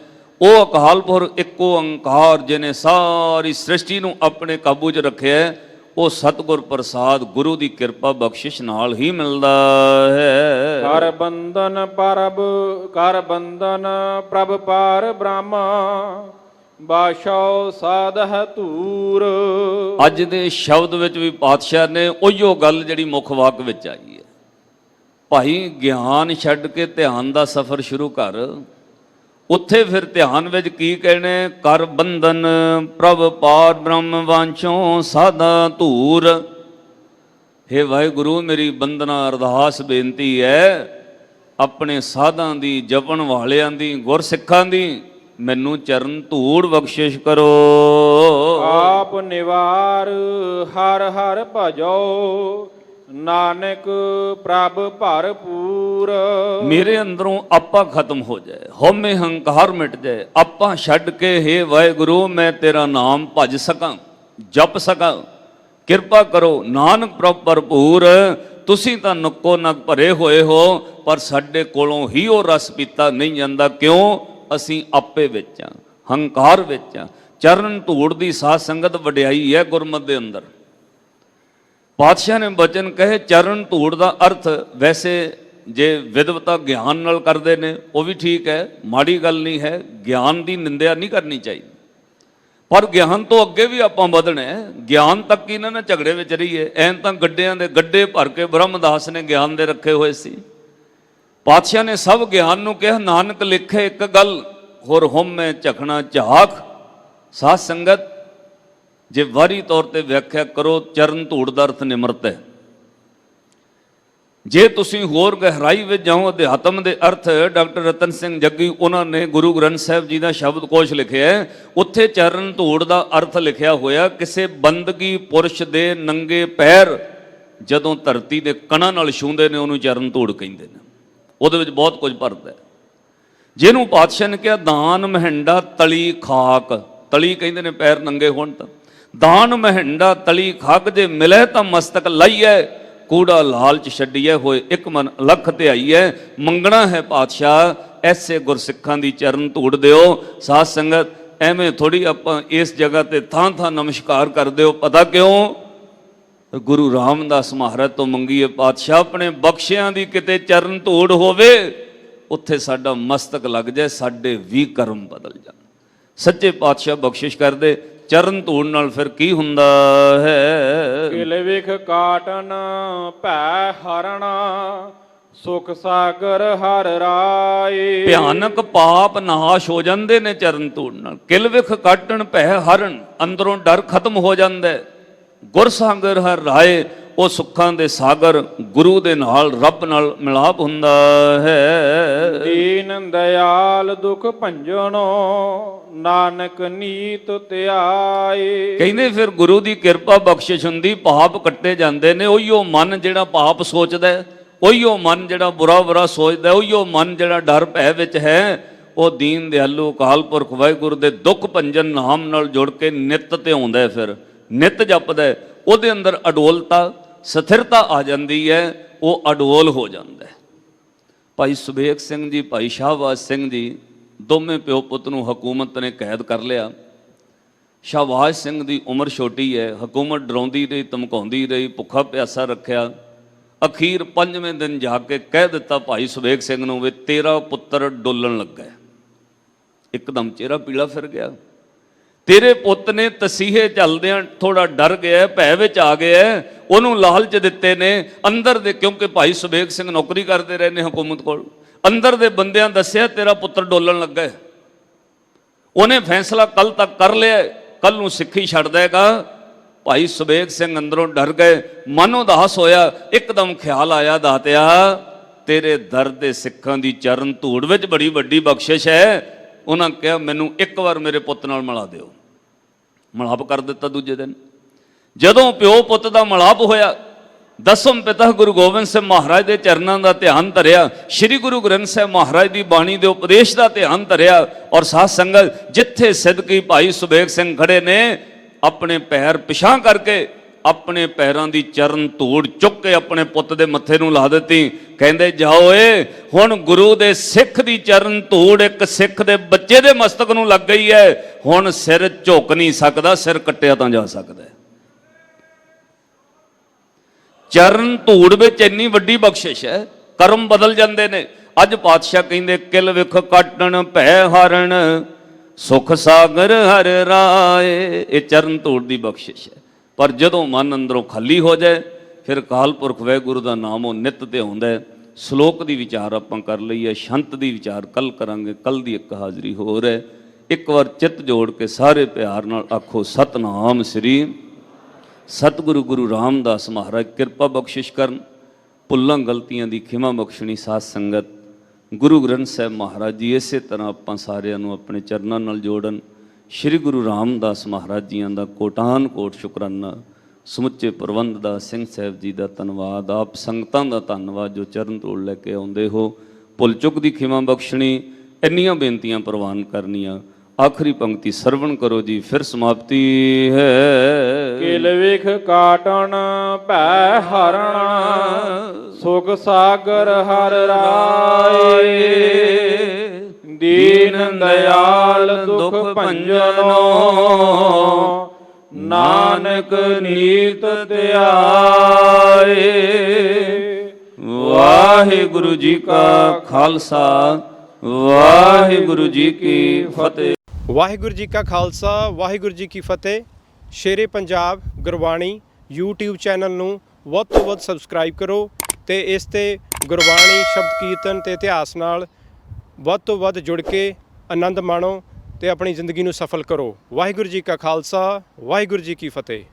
ਉਹ ਅਕਾਲ ਪੁਰਖ ਇੱਕ ਓੰਕਾਰ ਜਿਹਨੇ ਸਾਰੀ ਸ੍ਰਿਸ਼ਟੀ ਨੂੰ ਆਪਣੇ ਕਾਬੂ 'ਚ ਰੱਖਿਆ ਹੈ, ਉਹ ਸਤਿਗੁਰ ਪ੍ਰਸਾਦ ਗੁਰੂ ਦੀ ਕਿਰਪਾ ਬਖਸ਼ਿਸ਼ ਨਾਲ ਹੀ ਮਿਲਦਾ ਹੈ। ਕਰ ਬੰਧਨ ਪ੍ਰਭ ਪਾਰ ਬ੍ਰਹਮਾ ਬਾਸ਼ੋ ਸਾਧਹ ਧੂਰ। ਅੱਜ ਦੇ ਸ਼ਬਦ ਵਿੱਚ ਵੀ ਪਾਤਸ਼ਾਹ ਨੇ ਉਹੀਓ ਗੱਲ ਜਿਹੜੀ ਮੁੱਖ ਵਾਕ ਵਿੱਚ ਆਈ ਹੈ। ਭਾਈ ਗਿਆਨ ਛੱਡ ਕੇ ਧਿਆਨ ਦਾ ਸਫ਼ਰ ਸ਼ੁਰੂ ਕਰ। ਉੱਥੇ ਫਿਰ ਧਿਆਨ ਵਿੱਚ ਕੀ ਕਹਿਣੇ, ਕਰ ਬੰਧਨ ਪ੍ਰਭ ਪਾਰ ਬ੍ਰਹਮ ਵਾਂਛੋਂ ਸਾਧਾ ਧੂਰ। ਹੇ ਵਾਹਿਗੁਰੂ, ਮੇਰੀ ਬੰਦਨਾ ਅਰਦਾਸ ਬੇਨਤੀ ਹੈ, ਆਪਣੇ ਸਾਧਾਂ ਦੀ, ਜਪਣ ਵਾਲਿਆਂ ਦੀ, ਗੁਰਸਿੱਖਾਂ ਦੀ ਮੈਨੂੰ ਚਰਨ ਧੂੜ ਬਖਸ਼ਿਸ਼ ਕਰੋ। ਆਪ ਨਿਵਾਰ ਹਰ ਹਰ ਭਜੋ ਨਾਨਕ ਪ੍ਰਭ ਭਰਪੂਰ। ਮੇਰੇ ਅੰਦਰੋਂ ਆਪਾ ਖਤਮ ਹੋ ਜਾਏ, ਹਉਮੈ ਹੰਕਾਰ ਮਿਟ ਜਾਏ। ਆਪਾ ਛੱਡ ਕੇ ਹੇ ਵਾਹਿਗੁਰੂ ਮੈਂ ਤੇਰਾ ਨਾਮ ਭਜ ਸਕਾਂ, ਜਪ ਸਕਾਂ। ਕਿਰਪਾ ਕਰੋ ਨਾਨਕ ਪ੍ਰਭ ਭਰਪੂਰ। ਤੁਸੀਂ ਤਾਂ ਨੱਕੋ ਨੱਕ ਭਰੇ ਹੋਏ ਹੋ, ਪਰ ਸਾਡੇ ਕੋਲੋਂ ਹੀ ਉਹ ਰਸ ਪੀਤਾ ਨਹੀਂ ਜਾਂਦਾ। ਕਿਉਂ? ਅਸੀਂ ਆਪੇ ਵਿੱਚ ਆ, ਹੰਕਾਰ ਵਿੱਚ ਆ। ਚਰਨ ਧੂੜ ਦੀ ਸਾਧ ਸੰਗਤ ਵਡਿਆਈ ਹੈ ਗੁਰਮਤ ਦੇ ਅੰਦਰ। ਪਾਤਸ਼ਾਹ ਨੇ ਬਚਨ ਕਹੇ ਚਰਨ ਧੂੜ ਦਾ ਅਰਥ ਵੈਸੇ ਜੇ ਵਿਦਵਤਾ ਗਿਆਨ ਨਾਲ ਕਰਦੇ ਨੇ ਉਹ ਵੀ ਠੀਕ ਹੈ, ਮਾੜੀ ਗੱਲ ਨਹੀਂ ਹੈ, ਗਿਆਨ ਦੀ ਨਿੰਦਿਆ ਨਹੀਂ ਕਰਨੀ ਚਾਹੀਦੀ। ਪਰ ਗਿਆਨ ਤੋਂ ਅੱਗੇ ਵੀ ਆਪਾਂ ਵਧਣਾ ਹੈ। ਗਿਆਨ ਤੱਕ ਹੀ ਨਾ ਝਗੜੇ ਵਿੱਚ ਰਹੀਏ। ਐਂ ਤਾਂ ਗੱਡਿਆਂ ਦੇ ਗੱਡੇ ਭਰ ਕੇ ਬ੍ਰਹਮਦਾਸ ਨੇ ਗਿਆਨ ਦੇ ਰੱਖੇ ਹੋਏ ਸੀ। ਪਾਤਸ਼ਾਹ ਨੇ ਸਭ ਗਿਆਨ ਨੂੰ ਕਿਹਾ ਨਾਨਕ ਲਿਖੇ ਇੱਕ ਗੱਲ, ਹੋਰ ਹਉਮੈ ਝਖਣਾ ਝਾਕ। ਸਾਧ ਸੰਗਤ ਜੇ ਵਾਰੀ ਤੌਰ ਤੇ ਵਿਆਖਿਆ ਕਰੋ, ਚਰਨ ਧੂੜ ਦਾ ਅਰਥ ਨਿਮਰਤ ਹੈ। ਜੇ ਤੁਸੀਂ ਹੋਰ ਗਹਿਰਾਈ ਵਿੱਚ ਜਾਓ, ਅਧਿਆਤਮ ਦੇ ਅਰਥ ਡਾਕਟਰ ਰਤਨ ਸਿੰਘ ਜੱਗੀ ਉਹਨਾਂ ਨੇ ਗੁਰੂ ਗ੍ਰੰਥ ਸਾਹਿਬ ਜੀ ਦਾ ਸ਼ਬਦਕੋਸ਼ ਲਿਖਿਆ ਹੈ। ਉੱਥੇ ਚਰਨ ਧੂੜ ਦਾ ਅਰਥ ਲਿਖਿਆ ਹੋਇਆ ਕਿਸੇ ਬੰਦਗੀ ਪੁਰਸ਼ ਦੇ ਨੰਗੇ ਪੈਰ ਜਦੋਂ ਧਰਤੀ ਦੇ ਕਣਾਂ ਨਾਲ ਛੂੰਹਦੇ ਨੇ ਉਹਨੂੰ ਚਰਨ ਧੂੜ ਕਹਿੰਦੇ ਨੇ। ਉਹਦੇ ਵਿੱਚ ਬਹੁਤ ਕੁਝ ਭਰਦਾ ਹੈ। ਜਿਹਨੂੰ ਪਾਤਸ਼ਾਹ ਨੇ ਕਿਹਾ ਦਾਨ ਮਹਿੰਡਾ ਤਲੀ ਖਾਕ। ਤਲੀ ਕਹਿੰਦੇ ਨੇ ਪੈਰ ਨੰਗੇ ਹੋਣ ਤਾਂ। ਦਾਨ ਮਹਿੰਡਾ ਤਲੀ ਖਾਕ ਜੇ ਮਿਲੇ ਤਾਂ ਮਸਤਕ ਲਾਈਐ, ਕੂੜਾ ਲਾਲਚ ਛੱਡੀਐ ਹੋਏ ਇੱਕ ਮਨ ਅਲਖ ਧਿਆਈਐ। ਮੰਗਣਾ ਹੈ ਪਾਤਸ਼ਾਹ ਐਸੇ ਗੁਰਸਿੱਖਾਂ ਦੀ ਚਰਨ ਧੂੜ ਦਿਓ। ਸਾਧ ਸੰਗਤ ਐਵੇਂ ਥੋੜੀ ਆਪਾਂ ਇਸ ਜਗ੍ਹਾ ਤੇ ਥਾਂ ਥਾਂ ਨਮਸਕਾਰ ਕਰਦੇ ਹੋ। ਪਤਾ ਕਿਉਂ? ਗੁਰੂ ਰਾਮਦਾਸ ਮਹਾਰਾਜ ਤੋਂ ਮੰਗੀਏ ਪਾਤਸ਼ਾਹ ਆਪਣੇ ਬਖਸ਼ਿਆਂ ਦੀ ਕਿਤੇ ਚਰਨ ਧੂੜ ਹੋਵੇ, ਉੱਥੇ ਸਾਡਾ ਮਸਤਕ ਲੱਗ ਜਾਏ, ਸਾਡੇ ਵੀ ਕਰਮ ਬਦਲ ਜਾਣ। ਸੱਚੇ ਪਾਤਸ਼ਾਹ ਬਖਸ਼ਿਸ਼ ਕਰਦੇ। ਚਰਨ ਧੂੜ ਨਾਲ ਫਿਰ ਕੀ ਹੁੰਦਾ ਹੈ? ਕਿਲ ਵਿਖ ਕਾਟਨ ਭੈ ਹਰਣਾ ਸੁਖ ਸਾਗਰ ਹਰ ਰਾਏ। ਭਿਆਨਕ ਪਾਪ ਨਾਸ਼ ਹੋ ਜਾਂਦੇ ਨੇ ਚਰਨ ਧੂੜ ਨਾਲ। ਕਿਲ ਵਿਖ ਕਾਟਣ ਭੈ ਹਰਨ, ਅੰਦਰੋਂ ਡਰ ਖਤਮ ਹੋ ਜਾਂਦਾ ਹੈ। ਗੁਰ ਸਾਗਰ ਹਰ ਰਾਏ, ਉਹ ਸੁੱਖਾਂ ਦੇ ਸਾਗਰ ਗੁਰੂ ਦੇ ਨਾਲ, ਰੱਬ ਨਾਲ ਮਿਲਾਪ ਹੁੰਦਾ ਹੈ। ਦੀਨ ਦਿਆਲ ਦੁਖ ਭੰਜਨੋ ਨਾਨਕ ਨੀਤ ਧਿਆਏ। ਕਹਿੰਦੇ ਫਿਰ ਗੁਰੂ ਦੀ ਕਿਰਪਾ ਬਖਸ਼ਿਸ਼ ਹੁੰਦੀ, ਪਾਪ ਕੱਟੇ ਜਾਂਦੇ ਨੇ। ਉਹੀਓ ਮਨ ਜਿਹੜਾ ਪਾਪ ਸੋਚਦਾ, ਉਹੀਓ ਮਨ ਜਿਹੜਾ ਬੁਰਾ ਸੋਚਦਾ, ਉਹੀਓ ਮਨ ਜਿਹੜਾ ਡਰ ਭੈ ਵਿੱਚ ਹੈ, ਉਹ ਦੀਨ ਦਿਆਲੂ ਅਕਾਲ ਪੁਰਖ ਵਾਹਿਗੁਰੂ ਦੇ ਦੁੱਖ ਭੰਜਨ ਨਾਮ ਨਾਲ ਜੁੜ ਕੇ ਨਿਤ ਧਿਆਉਂਦਾ, ਫਿਰ ਨਿਤ ਜਪਦਾ। ਉਹਦੇ ਅੰਦਰ ਅਡੋਲਤਾ ਸਥਿਰਤਾ ਆ ਜਾਂਦੀ ਹੈ, ਉਹ ਅਡੋਲ ਹੋ ਜਾਂਦਾ ਹੈ। ਭਾਈ ਸੁਬੇਗ ਸਿੰਘ ਜੀ, ਭਾਈ ਸ਼ਾਹਬਾਜ਼ ਸਿੰਘ ਜੀ ਦੋਵੇਂ ਪਿਓ ਪੁੱਤ ਨੂੰ ਹਕੂਮਤ ਨੇ ਕੈਦ ਕਰ ਲਿਆ। ਸ਼ਾਹਬਾਜ਼ ਸਿੰਘ ਦੀ ਉਮਰ ਛੋਟੀ ਹੈ, ਹਕੂਮਤ ਡਰਾਉਂਦੀ ਰਹੀ, ਧਮਕਾਉਂਦੀ ਰਹੀ, ਭੁੱਖਾ ਪਿਆਸਾ ਰੱਖਿਆ। ਅਖੀਰ 5ਵੇਂ ਦਿਨ ਜਾ ਕੇ ਕਹਿ ਦਿੱਤਾ ਭਾਈ ਸੁਬੇਗ ਸਿੰਘ ਨੂੰ ਵੀ ਤੇਰਾ ਪੁੱਤਰ ਡੋਲਣ ਲੱਗਾ ਹੈ। ਇੱਕਦਮ ਚਿਹਰਾ ਪੀਲਾ ਫਿਰ ਗਿਆ। ਤੇਰੇ ਪੁੱਤ ਨੇ ਤਸੀਹੇ ਚੱਲਦਿਆਂ ਥੋੜਾ ਡਰ ਗਿਆ, ਭੈ ਵਿੱਚ ਆ ਗਿਆ, ਉਹਨੂੰ ਲਾਲਚ ਦਿੱਤੇ ਨੇ ਅੰਦਰ ਦੇ, ਕਿਉਂਕਿ ਭਾਈ ਸੁਬੇਗ ਸਿੰਘ ਨੌਕਰੀ ਕਰਦੇ ਰਹੇ ਨੇ ਹਕੂਮਤ ਕੋਲ। ਅੰਦਰ ਦੇ ਬੰਦਿਆਂ ਦੱਸਿਆ ਤੇਰਾ ਪੁੱਤਰ ਡੋਲਣ ਲੱਗਾ ਹੈ। ਉਹਨੇ ਫੈਸਲਾ ਕੱਲ ਤੱਕ ਕਰ ਲਿਆ, ਕੱਲ ਨੂੰ ਸਿੱਖੀ ਛੱਡ ਦੇਗਾ। ਭਾਈ ਸੁਬੇਗ ਸਿੰਘ ਅੰਦਰੋਂ ਡਰ ਗਏ, ਮਨ ਉਦਾਸ ਹੋਇਆ। ਇੱਕਦਮ ਖਿਆਲ ਆਇਆ, ਦਾਤਿਆ ਤੇਰੇ ਦਰ ਦੇ ਸਿੱਖਾਂ ਦੀ ਚਰਨ ਧੂੜ ਵਿੱਚ ਬੜੀ ਵੱਡੀ ਬਖਸ਼ਿਸ਼ ਹੈ। ਉਹਨਾਂ ਕਿਹਾ ਮੈਨੂੰ ਇੱਕ ਵਾਰ ਮੇਰੇ ਪੁੱਤ ਨਾਲ ਮਿਲਾ ਦਿਓ। ਮਿਲਾਪ ਕਰ ਦਿੱਤਾ। ਦੂਜੇ ਦਿਨ ਜਦੋਂ ਪਿਓ ਪੁੱਤ ਦਾ ਮਿਲਾਪ ਹੋਇਆ, ਦਸਮ ਪਿਤਾ ਗੁਰੂ ਗੋਬਿੰਦ ਸਿੰਘ ਮਹਾਰਾਜ ਦੇ ਚਰਨਾਂ ਦਾ ਧਿਆਨ ਧਰਿਆ, ਸ੍ਰੀ ਗੁਰੂ ਗ੍ਰੰਥ ਸਾਹਿਬ ਮਹਾਰਾਜ ਦੀ ਬਾਣੀ ਦੇ ਉਪਦੇਸ਼ ਦਾ ਧਿਆਨ ਧਰਿਆ। ਔਰ ਸਾਧ ਸੰਗਤ, ਜਿੱਥੇ ਸਿੱਧਕੀ ਭਾਈ ਸੁਬੇਗ ਸਿੰਘ ਖੜੇ ਨੇ, ਆਪਣੇ ਪੈਰ ਪਿਛਾਂ ਕਰਕੇ ਆਪਣੇ ਪੈਰਾਂ ਦੀ ਚਰਨ ਧੂੜ ਚੁੱਕ ਕੇ ਆਪਣੇ ਪੁੱਤ ਦੇ ਮੱਥੇ ਨੂੰ ਲਾ ਦਿੱਤੀ। ਕਹਿੰਦੇ ਜਾਓ ਏ, ਹੁਣ ਗੁਰੂ ਦੇ ਸਿੱਖ ਦੀ ਚਰਨ ਧੂੜ ਇੱਕ ਸਿੱਖ ਦੇ ਬੱਚੇ ਦੇ ਮਸਤਕ ਨੂੰ ਲੱਗ ਗਈ ਹੈ। ਹੁਣ ਸਿਰ ਝੁਕ ਨਹੀਂ ਸਕਦਾ, ਸਿਰ ਕੱਟਿਆ ਤਾਂ ਜਾ ਸਕਦਾ ਹੈ। ਚਰਨ ਧੂੜ ਵਿੱਚ ਇੰਨੀ ਵੱਡੀ ਬਖਸ਼ਿਸ਼ ਹੈ, ਕਰਮ ਬਦਲ ਜਾਂਦੇ ਨੇ। ਅੱਜ ਪਾਤਸ਼ਾਹ ਕਹਿੰਦੇ ਕਿਲ ਵਿਖ ਕਾਟਣ ਭੈ ਹਾਰਣ ਸੁਖ ਸਾਗਰ ਹਰ ਰਾਏ। ਇਹ ਚਰਨ ਧੂੜ ਦੀ ਬਖਸ਼ਿਸ਼ ਹੈ। ਪਰ ਜਦੋਂ ਮਨ ਅੰਦਰੋਂ ਖਾਲੀ ਹੋ ਜਾਏ, ਫਿਰ ਅਕਾਲ ਪੁਰਖ ਵਾਹਿਗੁਰੂ ਦਾ ਨਾਮ ਉਹ ਨਿੱਤ ਤੇ ਆਉਂਦਾ ਹੈ। ਸ਼ਲੋਕ ਦੀ ਵਿਚਾਰ ਆਪਾਂ ਕਰ ਲਈਏ, ਸ਼ੰਤ ਦੀ ਵਿਚਾਰ ਕੱਲ ਕਰਾਂਗੇ। ਕੱਲ ਦੀ ਇੱਕ ਹਾਜ਼ਰੀ ਹੋਰ ਹੈ। ਇੱਕ ਵਾਰ ਚਿੱਤ ਜੋੜ ਕੇ ਸਾਰੇ ਪਿਆਰ ਨਾਲ ਆਖੋ ਸਤਨਾਮ ਸ੍ਰੀ ਸਤਿਗੁਰੂ ਗੁਰੂ ਰਾਮਦਾਸ ਮਹਾਰਾਜ ਕਿਰਪਾ ਬਖਸ਼ਿਸ਼ ਕਰਨ, ਭੁੱਲਾਂ ਗਲਤੀਆਂ ਦੀ ਖਿਮਾ ਬਖਸ਼ਣੀ। ਸਾਧ ਸੰਗਤ, ਗੁਰੂ ਗ੍ਰੰਥ ਸਾਹਿਬ ਮਹਾਰਾਜ ਜੀ ਇਸੇ ਤਰ੍ਹਾਂ ਆਪਾਂ ਸਾਰਿਆਂ ਨੂੰ ਆਪਣੇ ਚਰਨਾਂ ਨਾਲ ਜੋੜਨ। ਸ੍ਰੀ ਗੁਰੂ ਰਾਮਦਾਸ ਮਹਾਰਾਜ ਜੀਆਂ ਦਾ ਕੋਟਾਨ ਕੋਟ ਸ਼ੁਕਰਾਨਾ। ਸਮੁੱਚੇ ਪ੍ਰਬੰਧ ਦਾ, ਸਿੰਘ ਸਾਹਿਬ ਜੀ ਦਾ ਧੰਨਵਾਦ। ਆਪ ਸੰਗਤਾਂ ਦਾ ਧੰਨਵਾਦ ਜੋ ਚਰਨ ਧੂੜ ਲੈ ਕੇ ਆਉਂਦੇ ਹੋ। ਭੁੱਲ ਚੁੱਕ ਦੀ ਖਿਮਾ ਬਖਸ਼ਣੀ। ਇੰਨੀਆਂ ਬੇਨਤੀਆਂ ਪ੍ਰਵਾਨ ਕਰਨੀਆਂ। ਆਖਰੀ ਪੰਕਤੀ ਸਰਵਣ ਕਰੋ ਜੀ, ਫਿਰ ਸਮਾਪਤੀ ਹੈ। ਕਿਲ ਵਿਖ ਕਾਟਣ ਭੈ ਹਰਣ ਸੁਖ ਸਾਗਰ ਹਰ ਰਾਏ। ਦੀਨ ਦਇਆਲ ਦੁਖ ਭੰਜਨੋ ਨਾਨਕ ਨੀਤ ਧਿਆਏ। ਵਾਹਿਗੁਰੂ ਜੀ ਕਾ ਖਾਲਸਾ, ਵਾਹਿਗੁਰੂ ਜੀ ਕੀ ਫਤਿਹ। ਵਾਹਿਗੁਰੂ ਜੀ ਕਾ ਖਾਲਸਾ, ਵਾਹਿਗੁਰੂ ਜੀ ਕੀ ਫਤਿਹ। ਸ਼ੇਰੇ ਪੰਜਾਬ ਗੁਰਬਾਣੀ YouTube ਚੈਨਲ ਨੂੰ ਵੱਧ ਤੋਂ ਵੱਧ ਸਬਸਕ੍ਰਾਈਬ ਕਰੋ ਤੇ ਇਸ ਤੇ ਗੁਰਬਾਣੀ, ਸ਼ਬਦ ਕੀਰਤਨ ਤੇ ਇਤਿਹਾਸ ਨਾਲ ਵੱਧ ਤੋਂ ਵੱਧ ਜੁੜ ਕੇ ਆਨੰਦ ਮਾਣੋ ਤੇ ਆਪਣੀ ਜ਼ਿੰਦਗੀ ਨੂੰ ਸਫਲ ਕਰੋ। ਵਾਹਿਗੁਰੂ ਜੀ ਕਾ ਖਾਲਸਾ, ਵਾਹਿਗੁਰੂ ਜੀ ਕੀ ਫਤਿਹ।